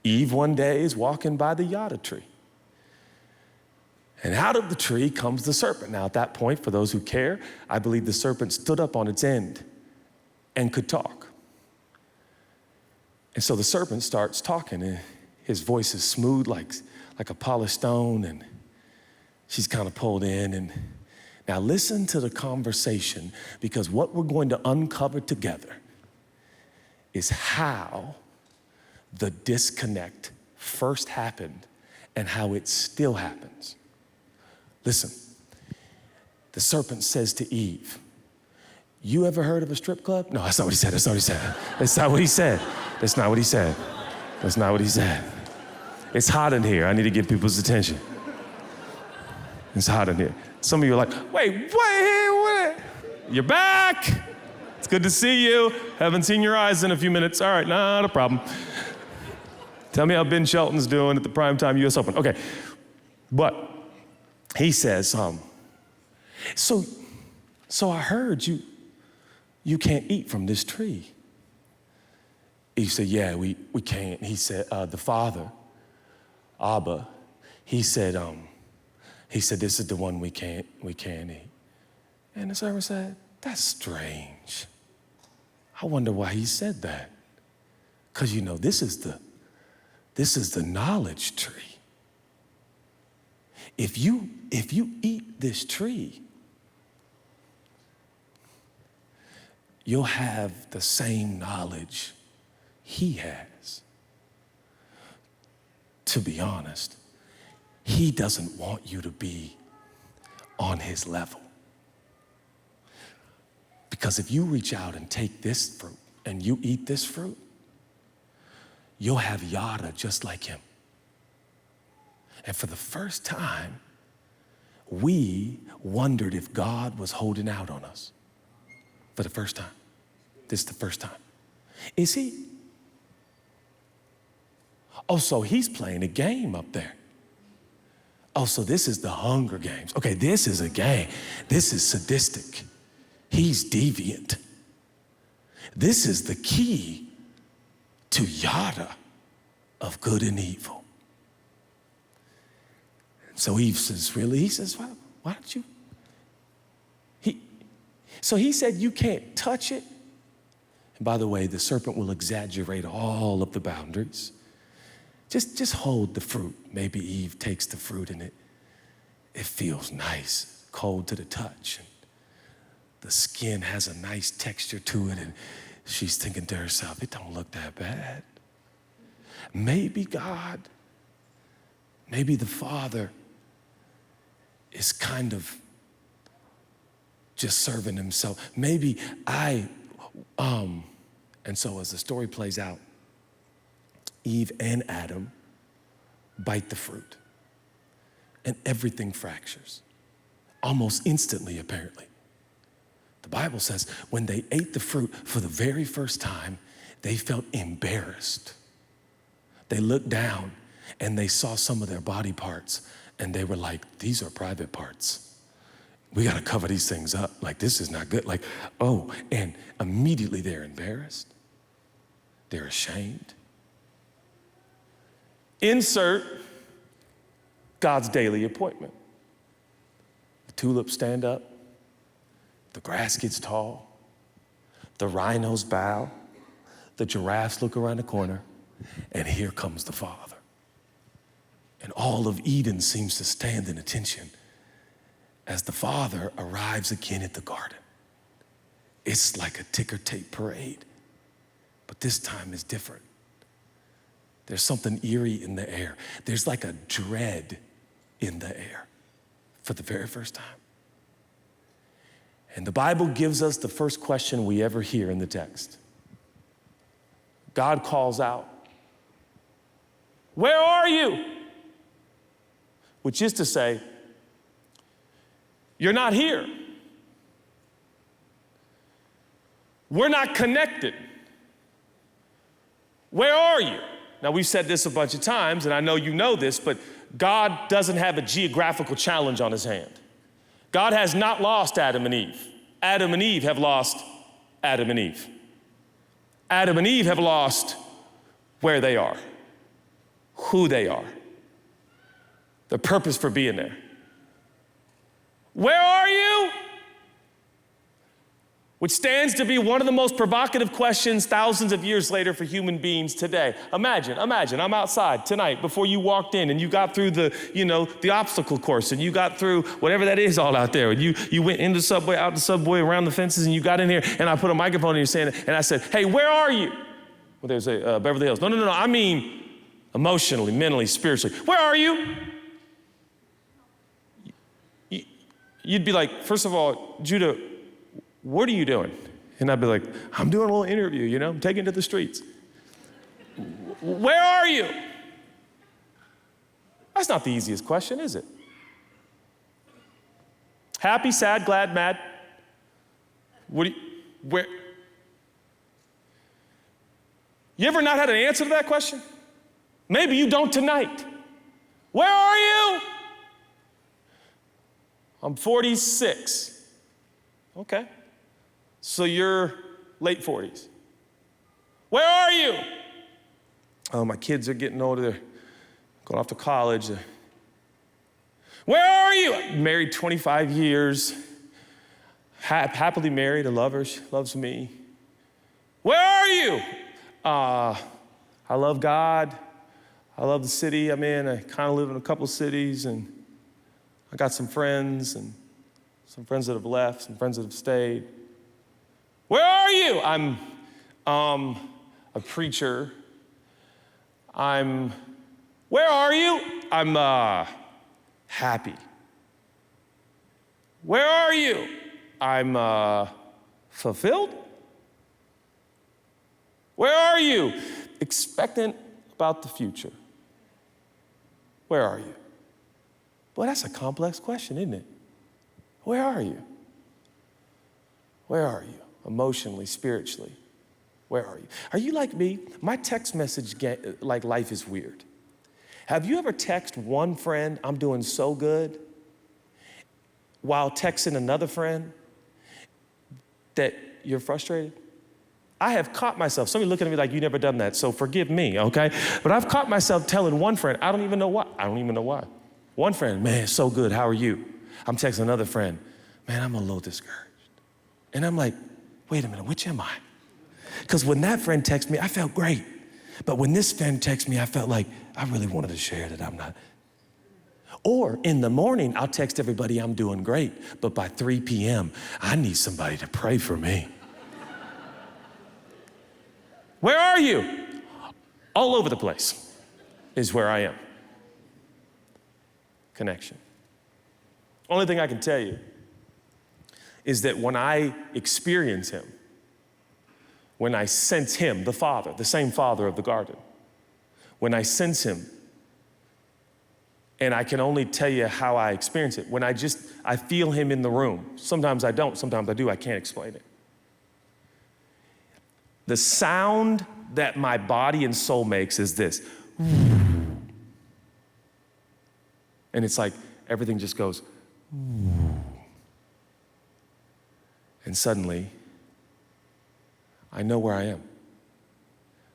Eve one day is walking by the yada tree. And out of the tree comes the serpent. Now, at that point, for those who care, I believe the serpent stood up on its end and could talk. And so the serpent starts talking, and his voice is smooth like a polished stone, and she's kind of pulled in. And now listen to the conversation, because what we're going to uncover together is how the disconnect first happened and how it still happens. Listen, the serpent says to Eve, you ever heard of a strip club? No, that's not what he said. That's not what he said. That's not what he said. That's not what he said. That's not what he said. It's hot in here. I need to get people's attention. It's hot in here. Some of you are like, wait. You're back. It's good to see you. Haven't seen your eyes in a few minutes. All right, not a problem. Tell me how Ben Shelton's doing at the primetime US Open. Okay, but he says, so I heard you can't eat from this tree. He said, yeah, we can't. He said, the father, Abba, he said, this is the one we can't eat. And the servant said, that's strange. I wonder why he said that. Because this is the knowledge tree. If you eat this tree, you'll have the same knowledge he has. To be honest, he doesn't want you to be on his level. Because if you reach out and take this fruit and you eat this fruit, you'll have yada just like him. And for the first time, we wondered if God was holding out on us. For the first time. This is the first time. Is he? Oh, so he's playing a game up there. Oh, so this is the Hunger Games. Okay, this is a game. This is sadistic. He's deviant. This is the key to yada of good and evil. So Eve says, really? He says, why don't you? So he said, you can't touch it. And by the way, the serpent will exaggerate all of the boundaries. Just hold the fruit. Maybe Eve takes the fruit and it feels nice, cold to the touch. And the skin has a nice texture to it. And she's thinking to herself, it don't look that bad. Maybe God, maybe the Father is kind of just serving himself. Maybe and so as the story plays out, Eve and Adam bite the fruit and everything fractures, almost instantly, apparently. The Bible says when they ate the fruit for the very first time, they felt embarrassed. They looked down and they saw some of their body parts and they were like, these are private parts. We got to cover these things up. Like, this is not good. Like, oh, and immediately they're embarrassed. They're ashamed. Insert God's daily appointment. The tulips stand up. The grass gets tall. The rhinos bow. The giraffes look around the corner. And here comes the Father. And all of Eden seems to stand in attention as the Father arrives again at the garden. It's like a ticker tape parade, but this time is different. There's something eerie in the air. There's like a dread in the air for the very first time. And the Bible gives us the first question we ever hear in the text. God calls out, "Where are you?" Which is to say, you're not here. We're not connected. Where are you? Now, we've said this a bunch of times, and I know you know this, but God doesn't have a geographical challenge on his hand. God has not lost Adam and Eve. Adam and Eve have lost Adam and Eve. Adam and Eve have lost where they are, who they are, the purpose for being there. Where are you? Which stands to be one of the most provocative questions thousands of years later for human beings today. Imagine, I'm outside tonight before you walked in and you got through the obstacle course and you got through whatever that is all out there. And you went into the subway, out the subway, around the fences, and you got in here and I put a microphone in your hand and I said, "Hey, where are you?" Well, there's a Beverly Hills. No, I mean emotionally, mentally, spiritually. Where are you? You'd be like, first of all, Judah, what are you doing? And I'd be like, I'm doing a little interview, I'm taking it to the streets. Where are you? That's not the easiest question, is it? Happy, sad, glad, mad? Where? You ever not had an answer to that question? Maybe you don't tonight. Where are you? I'm 46. Okay. So you're late 40s. Where are you? Oh, my kids are getting older. They're going off to college. Where are you? Married 25 years. Happily married. I love her. She loves me. Where are you? I love God. I love the city I'm in. I kind of live in a couple cities, and I got some friends that have left, some friends that have stayed. Where are you? I'm a preacher. Where are you? I'm happy. Where are you? I'm fulfilled. Where are you? Expectant about the future. Where are you? Boy, that's a complex question, isn't it? Where are you? Where are you? Emotionally, spiritually. Where are you? Are you like me? My text message, life is weird. Have you ever texted one friend, I'm doing so good, while texting another friend that you're frustrated? I have caught myself, somebody looking at me like, you never done that, so forgive me, okay? But I've caught myself telling one friend, I don't even know why. One friend, man, so good, how are you? I'm texting another friend, man, I'm a little discouraged. And I'm like, wait a minute, which am I? Because when that friend texted me, I felt great. But when this friend texted me, I felt like I really wanted to share that I'm not. Or in the morning, I'll text everybody I'm doing great, but by 3 p.m., I need somebody to pray for me. Where are you? All over the place is where I am. Connection. Only thing I can tell you is that when I experience him, when I sense him, the Father, the same Father of the garden, when I sense him, and I can only tell you how I experience it, when I feel him in the room. Sometimes I don't, sometimes I do, I can't explain it. The sound that my body and soul makes is this. And it's like everything just goes. And suddenly, I know where I am.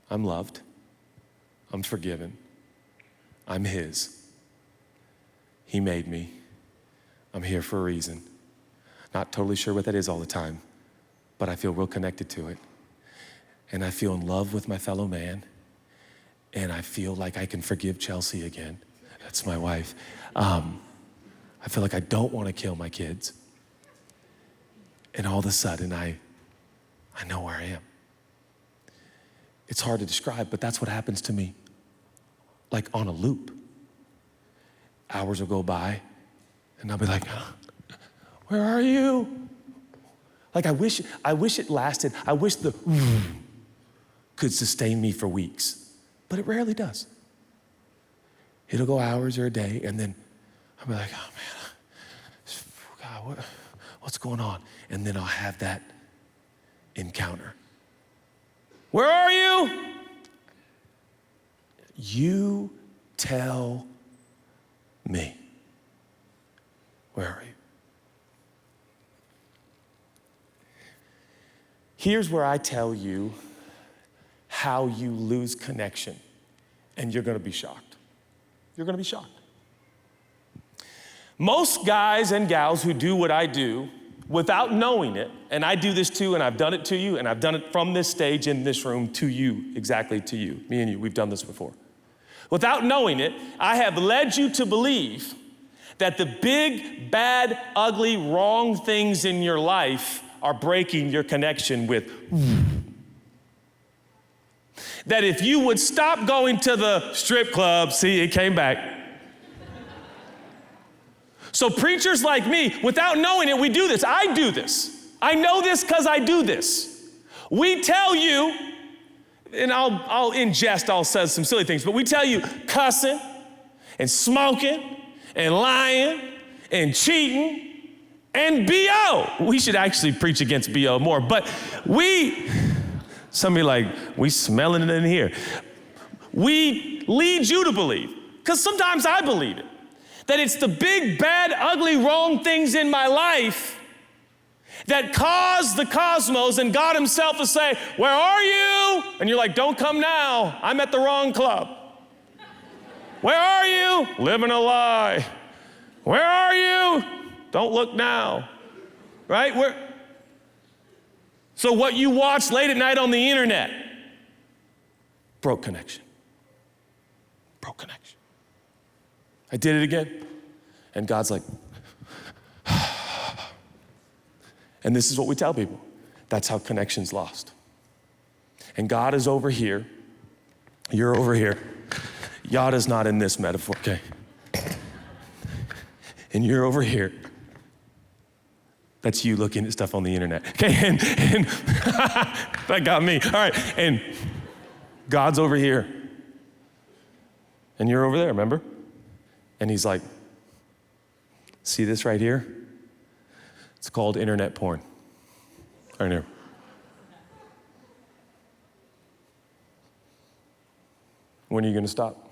I'm loved. I'm forgiven. I'm his. He made me. I'm here for a reason. Not totally sure what that is all the time, but I feel real connected to it. And I feel in love with my fellow man. And I feel like I can forgive Chelsea again. That's my wife. I feel like I don't want to kill my kids. And all of a sudden, I know where I am. It's hard to describe, but that's what happens to me, like on a loop. Hours will go by, and I'll be like, where are you? Like I wish it lasted. I wish the could sustain me for weeks, but it rarely does. It'll go hours or a day, and then I'll be like, oh man, God, what's going on? And then I'll have that encounter. Where are you? You tell me. Where are you? Here's where I tell you how you lose connection, and you're gonna be shocked. You're gonna be shocked. Most guys and gals who do what I do without knowing it, and I do this too, and I've done it to you, and I've done it from this stage in this room to you, exactly to you, me and you, we've done this before. Without knowing it, I have led you to believe that the big, bad, ugly, wrong things in your life are breaking your connection with. That if you would stop going to the strip club, see, it came back. So preachers like me, without knowing it, we do this. I do this. I know this because I do this. We tell you, and I'll in jest, I'll say some silly things, but we tell you cussing and smoking and lying and cheating and BO. We should actually preach against BO more, but somebody like, we smelling it in here. We lead you to believe, because sometimes I believe it, that it's the big, bad, ugly, wrong things in my life that cause the cosmos and God himself to say, where are you? And you're like, don't come now. I'm at the wrong club. Where are you? Living a lie. Where are you? Don't look now. Right? So what you watch late at night on the internet, broke connection. Broke connection. I did it again. And God's like, and this is what we tell people. That's how connection's lost. And God is over here. You're over here. Yada's not in this metaphor, okay? And you're over here. That's you looking at stuff on the internet. Okay, and that got me. All right, and God's over here. And you're over there, remember? And he's like, see this right here? It's called internet porn. Right here. When are you going to stop?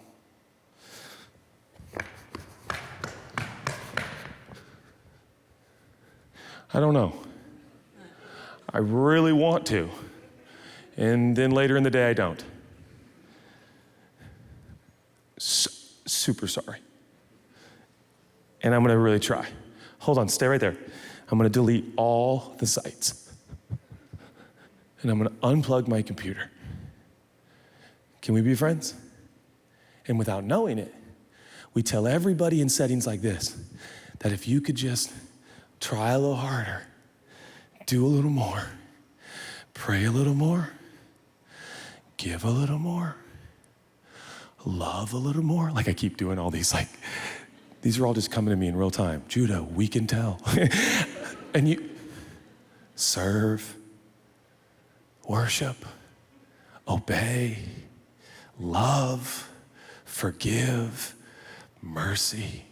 I don't know. I really want to. And then later in the day, I don't. Super sorry. And I'm going to really try. Hold on, stay right there. I'm going to delete all the sites. And I'm going to unplug my computer. Can we be friends? And without knowing it, we tell everybody in settings like this that if you could just try a little harder, do a little more, pray a little more, give a little more, love a little more. Like I keep doing all these, like, these are all just coming to me in real time. Judah, we can tell. And you serve, worship, obey, love, forgive, mercy,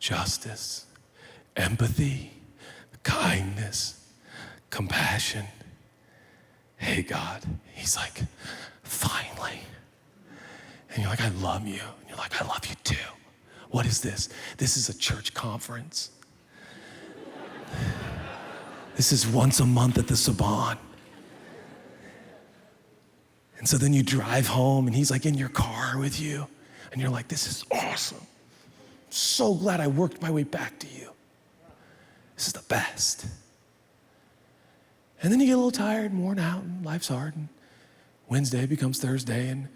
justice, empathy, kindness, compassion. Hey, God. He's like, finally. And you're like, I love you. And you're like, I love you too. What is this? This is a church conference. This is once a month at the Saban. And so then you drive home and he's like in your car with you. And you're like, this is awesome. So glad I worked my way back to you. This is the best. And then you get a little tired and worn out and life's hard. And Wednesday becomes Thursday and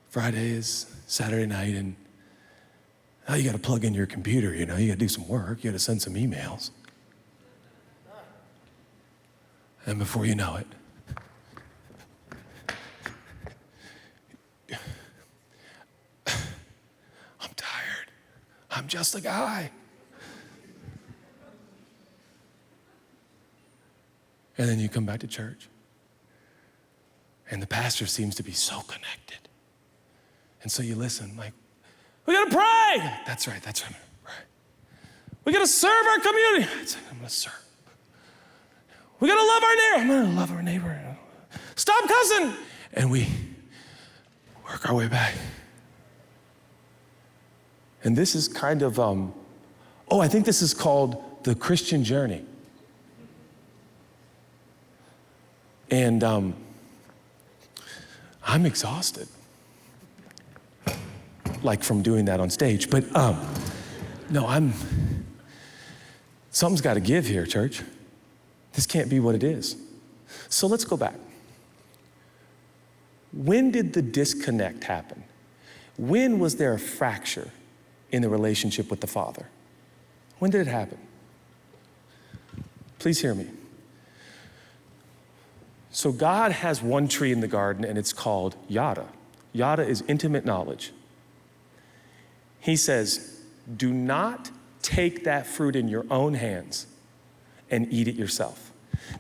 Friday is Saturday night. And now you got to plug in your computer, you know. You got to do some work. You got to send some emails. And before you know it, I'm tired. I'm just a guy. And then you come back to church, and the pastor seems to be so connected. And so you listen, like, we gotta pray. That's right. Right. We gotta serve our community. I'm gonna serve. We gotta love our neighbor. I'm gonna love our neighbor. Stop cussing. And we work our way back. And this is kind of, I think this is called the Christian journey. And I'm exhausted, like from doing that on stage. But no, something's got to give here, church. This can't be what it is. So let's go back. When did the disconnect happen? When was there a fracture in the relationship with the Father? When did it happen? Please hear me. So God has one tree in the garden, and it's called yada. Yada is intimate knowledge. He says, do not take that fruit in your own hands and eat it yourself.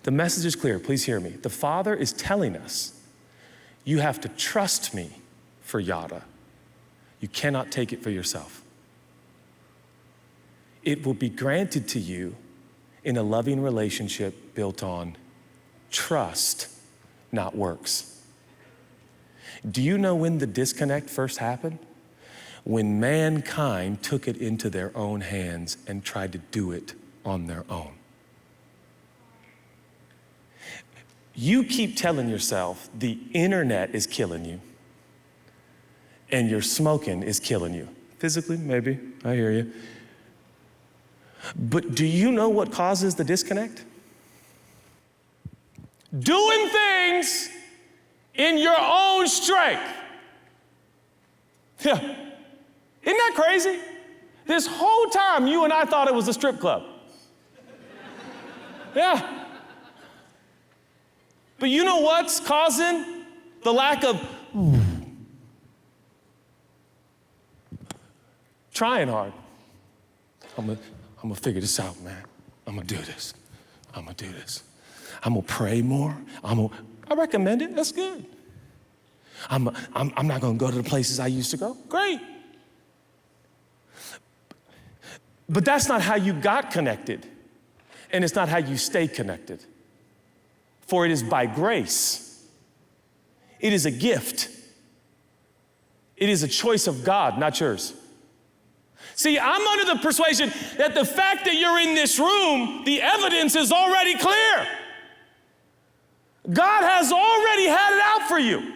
The message is clear. Please hear me. The Father is telling us, you have to trust me for yada. You cannot take it for yourself. It will be granted to you in a loving relationship built on trust, not works. Do you know when the disconnect first happened? When mankind took it into their own hands and tried to do it on their own. You keep telling yourself the internet is killing you and your smoking is killing you. Physically, maybe, I hear you. But do you know what causes the disconnect? Doing things in your own strength. Yeah. Isn't that crazy? This whole time you and I thought it was a strip club. Yeah. But you know what's causing the lack of trying hard? I'm gonna figure this out, man. I'm gonna do this. I'm gonna do this. I'm gonna pray more. I recommend it. That's good. I'm not gonna go to the places I used to go. Great. But that's not how you got connected, and it's not how you stay connected. For it is by grace. It is a gift. It is a choice of God, not yours. See, I'm under the persuasion that the fact that you're in this room, the evidence is already clear. God has already had it out for you.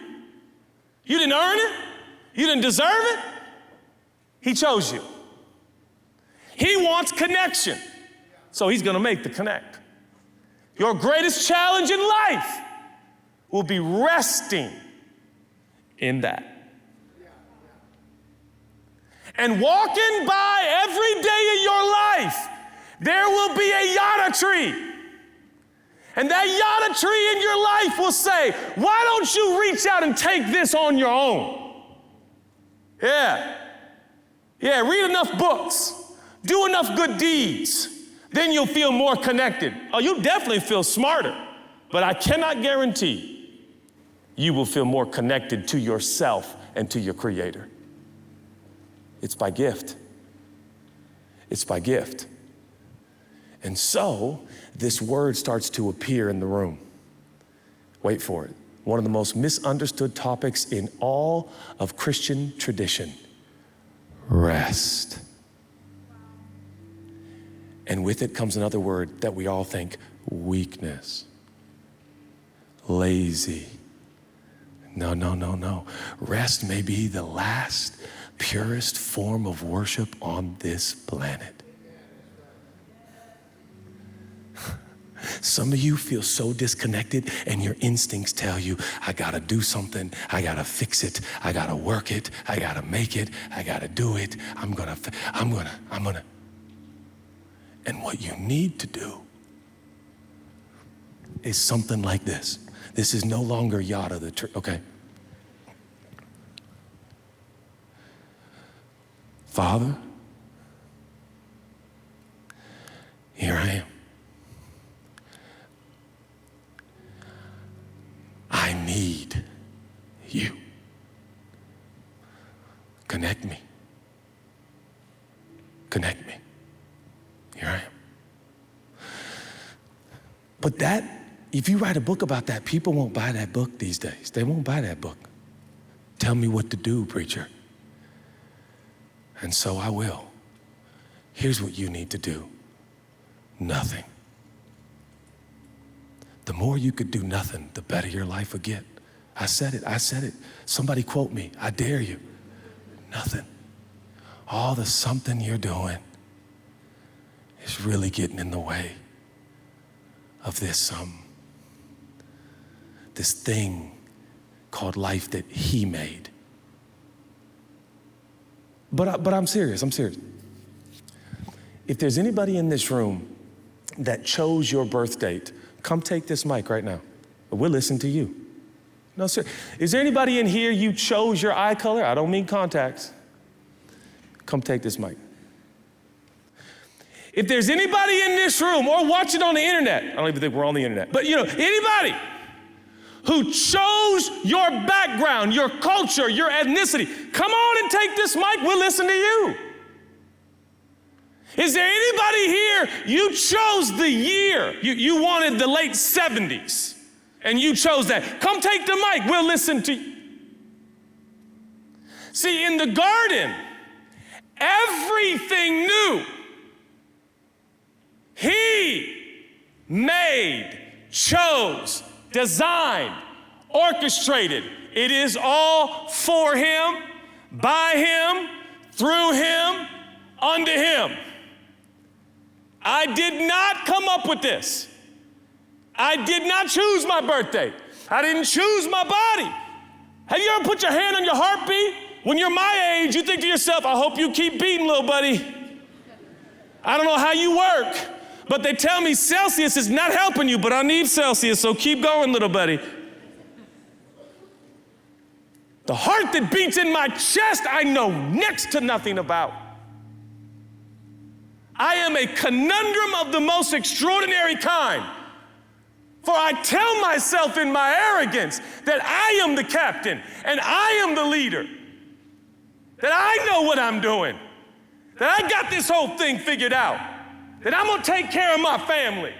You didn't earn it. You didn't deserve it. He chose you. He wants connection, so he's gonna make the connect. Your greatest challenge in life will be resting in that. And walking by every day of your life, there will be a yada tree. And that yada tree in your life will say, why don't you reach out and take this on your own? Yeah, read enough books, do enough good deeds, then you'll feel more connected. Oh, you'll definitely feel smarter, but I cannot guarantee you will feel more connected to yourself and to your Creator. It's by gift. It's by gift. And so this word starts to appear in the room. Wait for it. One of the most misunderstood topics in all of Christian tradition. Rest. And with it comes another word that we all think, weakness. Lazy. No. Rest may be the last, purest form of worship on this planet. Some of you feel so disconnected and your instincts tell you, I gotta do something, I gotta fix it, I gotta work it, I gotta make it, I gotta do it, I'm gonna. And what you need to do is something like this. This is no longer yada the tree, okay? Father, here I am. I need you. Connect me. Connect me. Here I am. But that, if you write a book about that, people won't buy that book these days. They won't buy that book. Tell me what to do, preacher. And so I will. Here's what you need to do. Nothing. The more you could do nothing, the better your life would get. I said it. Somebody quote me. I dare you. Nothing. All the something you're doing is really getting in the way of this thing called life that he made. But I'm serious. If there's anybody in this room that chose your birth date, come take this mic right now. We'll listen to you. No, sir. Is there anybody in here you chose your eye color? I don't mean contacts. Come take this mic. If there's anybody in this room or watching on the internet, I don't even think we're on the internet, but anybody who chose your background, your culture, your ethnicity, come on and take this mic, we'll listen to you. Is there anybody here, you chose the year, you wanted the late 70s, and you chose that. Come take the mic, we'll listen to you. See, in the garden, everything new. He made, chose, designed, orchestrated. It is all for him, by him, through him, unto him. I did not come up with this. I did not choose my birthday. I didn't choose my body. Have you ever put your hand on your heartbeat? When you're my age, you think to yourself, I hope you keep beating, little buddy. I don't know how you work, but they tell me Celsius is not helping you, but I need Celsius, so keep going, little buddy. The heart that beats in my chest, I know next to nothing about. I am a conundrum of the most extraordinary kind. For I tell myself in my arrogance that I am the captain and I am the leader, that I know what I'm doing, that I got this whole thing figured out, that I'm gonna take care of my family,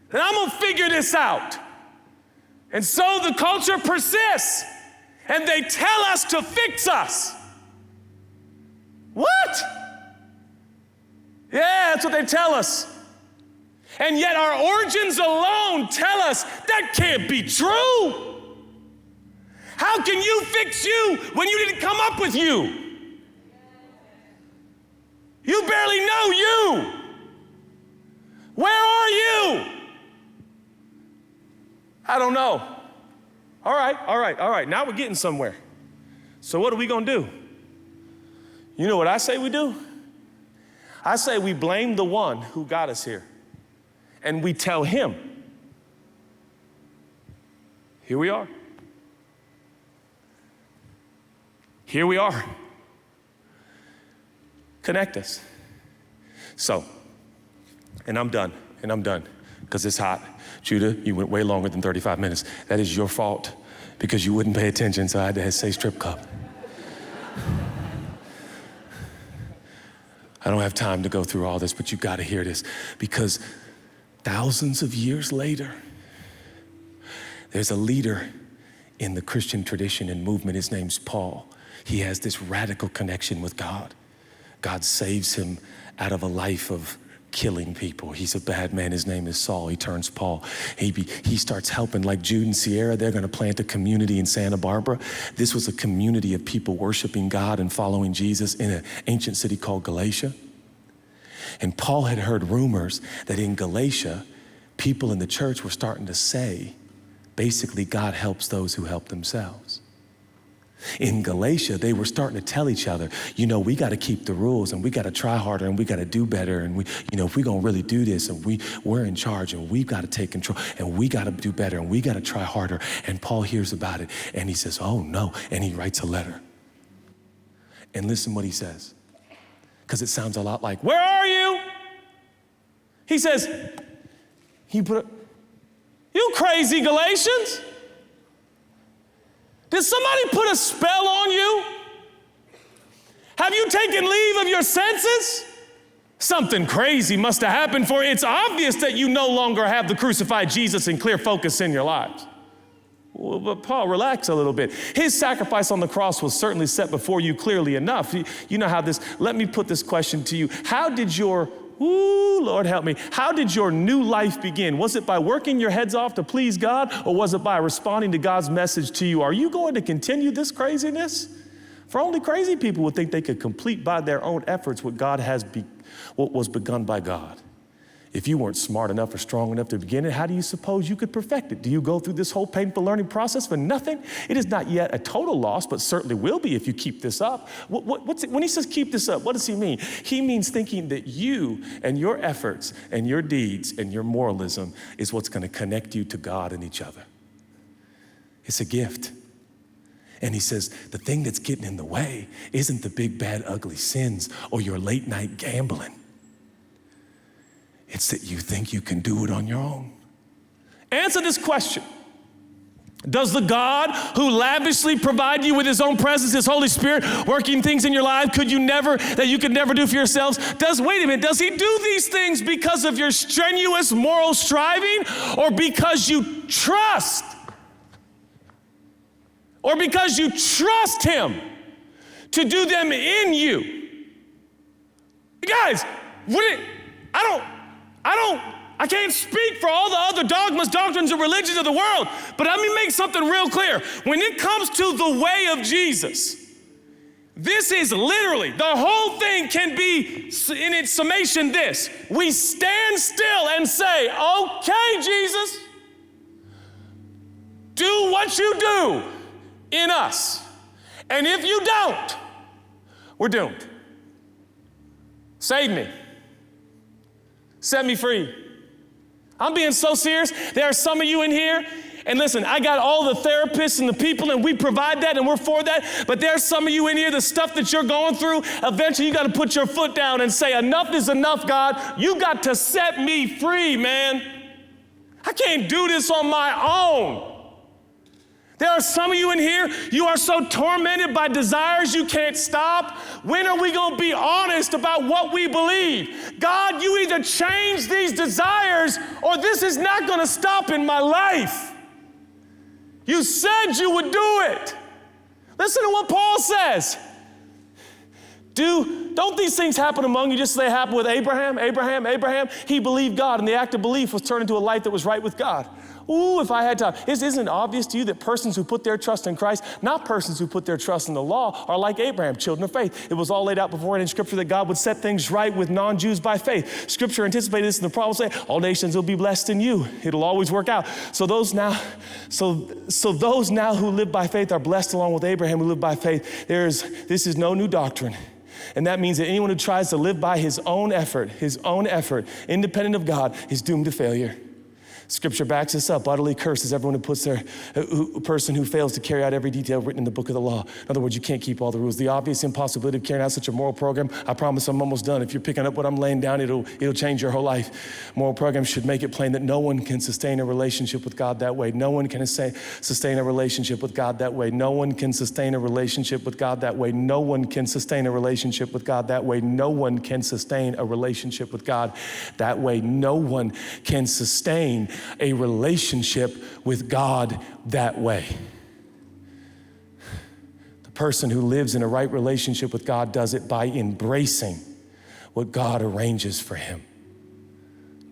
that I'm gonna figure this out. And so the culture persists, and they tell us to fix us. What? Yeah, that's what they tell us. And yet our origins alone tell us that can't be true. How can you fix you when you didn't come up with you? You barely know you. Where are you? I don't know. All right. Now we're getting somewhere. So what are we gonna do? You know what I say we do? I say we blame the one who got us here. And we tell him, here we are. Here we are. Connect us. So, and I'm done, because it's hot. Judah, you went way longer than 35 minutes. That is your fault, because you wouldn't pay attention, so I had to say strip club. I don't have time to go through all this, but you gotta hear this, because thousands of years later, there's a leader in the Christian tradition and movement. His name's Paul. He has this radical connection with God. God saves him out of a life of killing people. He's a bad man. His name is Saul. He turns Paul. He starts helping, like Jude and Sierra. They're going to plant a community in Santa Barbara. This was a community of people worshiping God and following Jesus in an ancient city called Galatia. And Paul had heard rumors that in Galatia, people in the church were starting to say, basically, God helps those who help themselves. In Galatia, they were starting to tell each other, we got to keep the rules, and we got to try harder, and we got to do better, and if we're going to really do this, and we're in charge, and we've got to take control, and we got to do better, and we got to try harder. And Paul hears about it, and he says, oh no, and he writes a letter. And listen what he says, because it sounds a lot like, where are you? He says, you crazy Galatians. Did somebody put a spell on you? Have you taken leave of your senses? Something crazy must have happened, for it's obvious that you no longer have the crucified Jesus in clear focus in your lives. Well, but Paul, relax a little bit. His sacrifice on the cross was certainly set before you clearly enough. You know how let me put this question to you. How did Lord help me. How did your new life begin? Was it by working your heads off to please God, or was it by responding to God's message to you? Are you going to continue this craziness? For only crazy people would think they could complete by their own efforts what was begun by God. If you weren't smart enough or strong enough to begin it, how do you suppose you could perfect it? Do you go through this whole painful learning process for nothing? It is not yet a total loss, but certainly will be if you keep this up. When he says keep this up, what does he mean? He means thinking that you and your efforts and your deeds and your moralism is what's going to connect you to God and each other. It's a gift. And he says, the thing that's getting in the way isn't the big, bad, ugly sins or your late night gambling. It's that you think you can do it on your own. Answer this question. Does the God who lavishly provided you with his own presence, his Holy Spirit, working things in your life that you could never do for yourselves, does he do these things because of your strenuous moral striving, or because you trust? Or because you trust him to do them in you? Guys, I can't speak for all the other dogmas, doctrines, and religions of the world, but let me make something real clear. When it comes to the way of Jesus, this is literally, the whole thing can be, in its summation, this. We stand still and say, okay, Jesus, do what you do in us. And if you don't, we're doomed. Save me. Set me free. I'm being so serious. There are some of you in here, and listen, I got all the therapists and the people, and we provide that, and we're for that, but there's some of you in here, the stuff that you're going through, eventually you got to put your foot down and say, enough is enough, God. You got to set me free, man. I can't do this on my own. There are some of you in here, you are so tormented by desires you can't stop. When are we going to be honest about what we believe? God, you either change these desires or this is not going to stop in my life. You said you would do it. Listen to what Paul says. Don't these things happen among you just as they happened with Abraham? Abraham, he believed God, and the act of belief was turned into a life that was right with God. Ooh, if I had time. Isn't it obvious to you that persons who put their trust in Christ, not persons who put their trust in the law, are like Abraham, children of faith? It was all laid out beforehand in Scripture that God would set things right with non-Jews by faith. Scripture anticipated this, and the prophets say, all nations will be blessed in you. It'll always work out. So those now who live by faith are blessed along with Abraham who lived by faith. This is no new doctrine. And that means that anyone who tries to live by his own effort, independent of God, is doomed to failure. Scripture backs this up. Utterly cursed is everyone person who fails to carry out every detail written in the book of the law. In other words, you can't keep all the rules. The obvious impossibility of carrying out such a moral program, I promise I'm almost done. If you're picking up what I'm laying down, it'll change your whole life. Moral programs should make it plain that no one can sustain a relationship with God that way. No one can sustain a relationship with God that way. No one can sustain a relationship with God that way. No one can sustain a relationship with God that way. No one can sustain a relationship with God that way. No one can sustain a relationship with God that way. The person who lives in a right relationship with God does it by embracing what God arranges for him.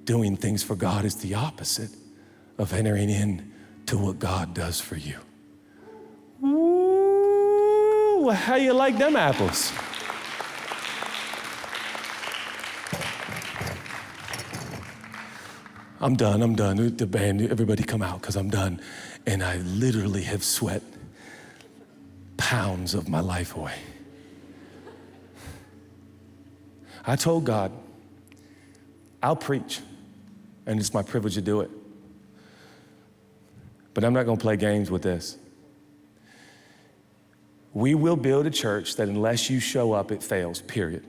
Doing things for God is the opposite of entering in to what God does for you. Ooh, how you like them apples? I'm done. The band, everybody come out because I'm done. And I literally have sweat pounds of my life away. I told God, I'll preach, and it's my privilege to do it. But I'm not going to play games with this. We will build a church that unless you show up, it fails, period.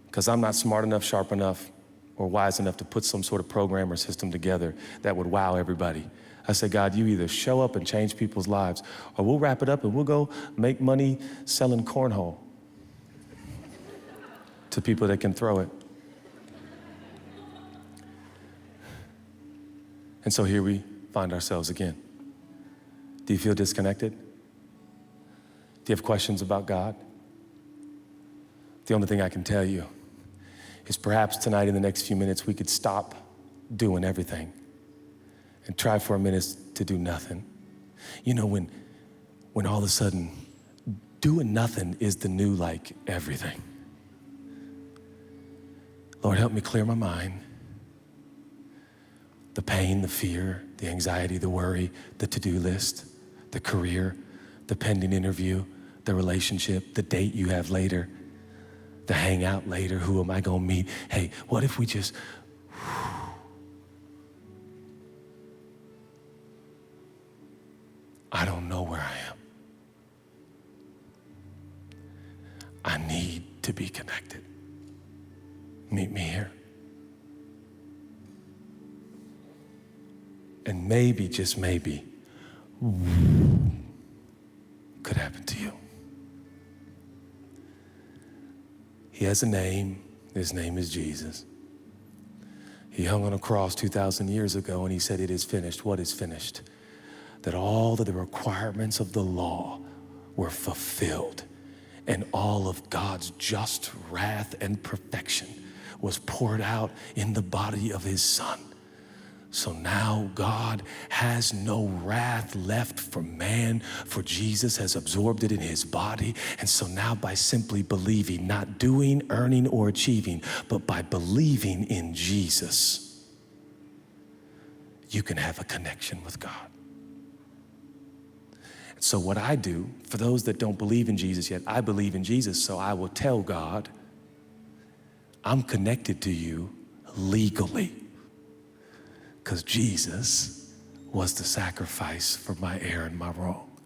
Because I'm not smart enough, sharp enough, or wise enough to put some sort of program or system together that would wow everybody. I said, God, you either show up and change people's lives, or we'll wrap it up and we'll go make money selling cornhole to people that can throw it. And so here we find ourselves again. Do you feel disconnected? Do you have questions about God? The only thing I can tell you is perhaps tonight in the next few minutes we could stop doing everything and try for a minute to do nothing. You know, when all of a sudden doing nothing is the new like everything. Lord, help me clear my mind. The pain, the fear, the anxiety, the worry, the to-do list, the career, the pending interview, the relationship, the date you have later, the hangout later, who am I gonna meet? Hey, what if we just, I don't know where I am. I need to be connected. meet me here. And maybe, just maybe, could happen to you. He has a name. His name is Jesus. He hung on a cross 2,000 years ago and he said, it is finished. What is finished? That all of the requirements of the law were fulfilled and all of God's just wrath and perfection was poured out in the body of his son. So now God has no wrath left for man, for Jesus has absorbed it in his body. And so now by simply believing, not doing, earning, or achieving, but by believing in Jesus, you can have a connection with God. So what I do, for those that don't believe in Jesus yet, I believe in Jesus, so I will tell God, I'm connected to you legally. Because Jesus was the sacrifice for my error and my wrong.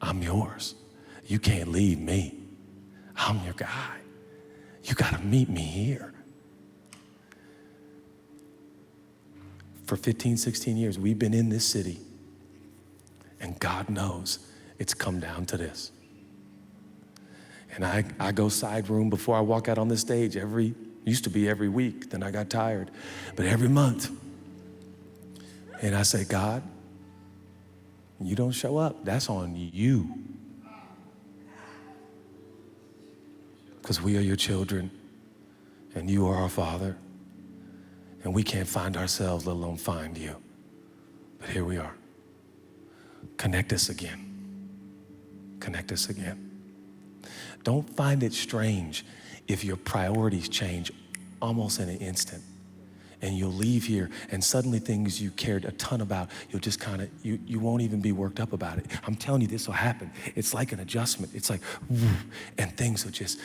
I'm yours. You can't leave me. I'm your guy. You got to meet me here. For 15, 16 years, we've been in this city, and God knows it's come down to this. And I go side room before I walk out on the stage used to be every week, then I got tired, but every month. And I say, God, you don't show up, that's on you. Because we are your children, and you are our Father, and we can't find ourselves, let alone find you. But here we are. Connect us again. Connect us again. Don't find it strange if your priorities change almost in an instant. And you'll leave here and suddenly things you cared a ton about, you'll just kind of, you won't even be worked up about it. I'm telling you, this will happen. It's like an adjustment. It's like, and things will just,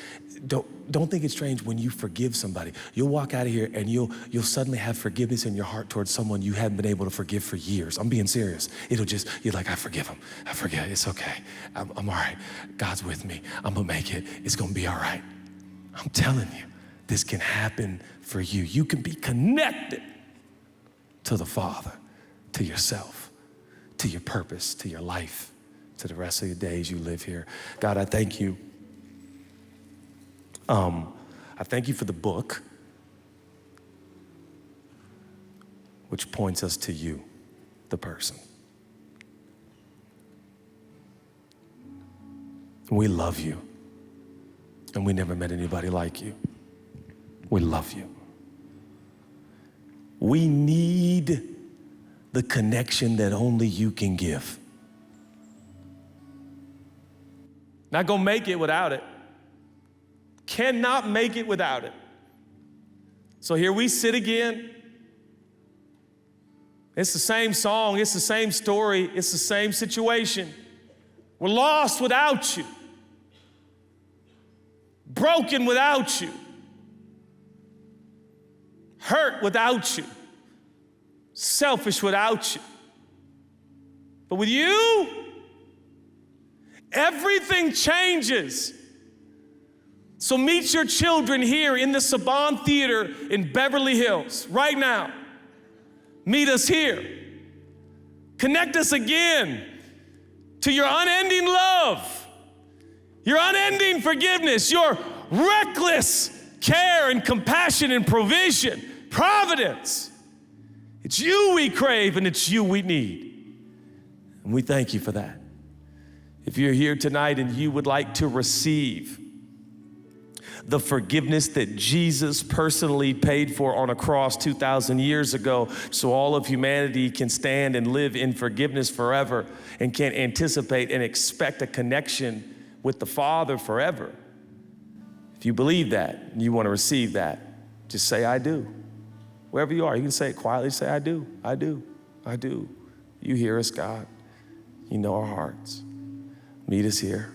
don't think it's strange when you forgive somebody. You'll walk out of here and you'll suddenly have forgiveness in your heart towards someone you haven't been able to forgive for years. I'm being serious. You're like, I forgive him. I forget, it's okay. I'm all right. God's with me. I'm gonna make it. It's gonna be all right. I'm telling you. This can happen for you. You can be connected to the Father, to yourself, to your purpose, to your life, to the rest of your days you live here. God, I thank you. I thank you for the book, which points us to you, the person. We love you, and we never met anybody like you. We love you. We need the connection that only you can give. Not gonna make it without it. Cannot make it without it. So here we sit again. It's the same song, it's the same story, it's the same situation. We're lost without you. Broken without you. Hurt without you, selfish without you. But with you, everything changes. So meet your children here in the Saban Theater in Beverly Hills right now. Meet us here. Connect us again to your unending love, your unending forgiveness, your reckless care and compassion and provision. Providence. It's you we crave and it's you we need. And we thank you for that. If you're here tonight and you would like to receive the forgiveness that Jesus personally paid for on a cross 2,000 years ago, so all of humanity can stand and live in forgiveness forever and can anticipate and expect a connection with the Father forever. If you believe that and you want to receive that, just say, I do. Wherever you are, you can say it quietly. Say, I do, I do, I do. You hear us, God. You know our hearts. Meet us here.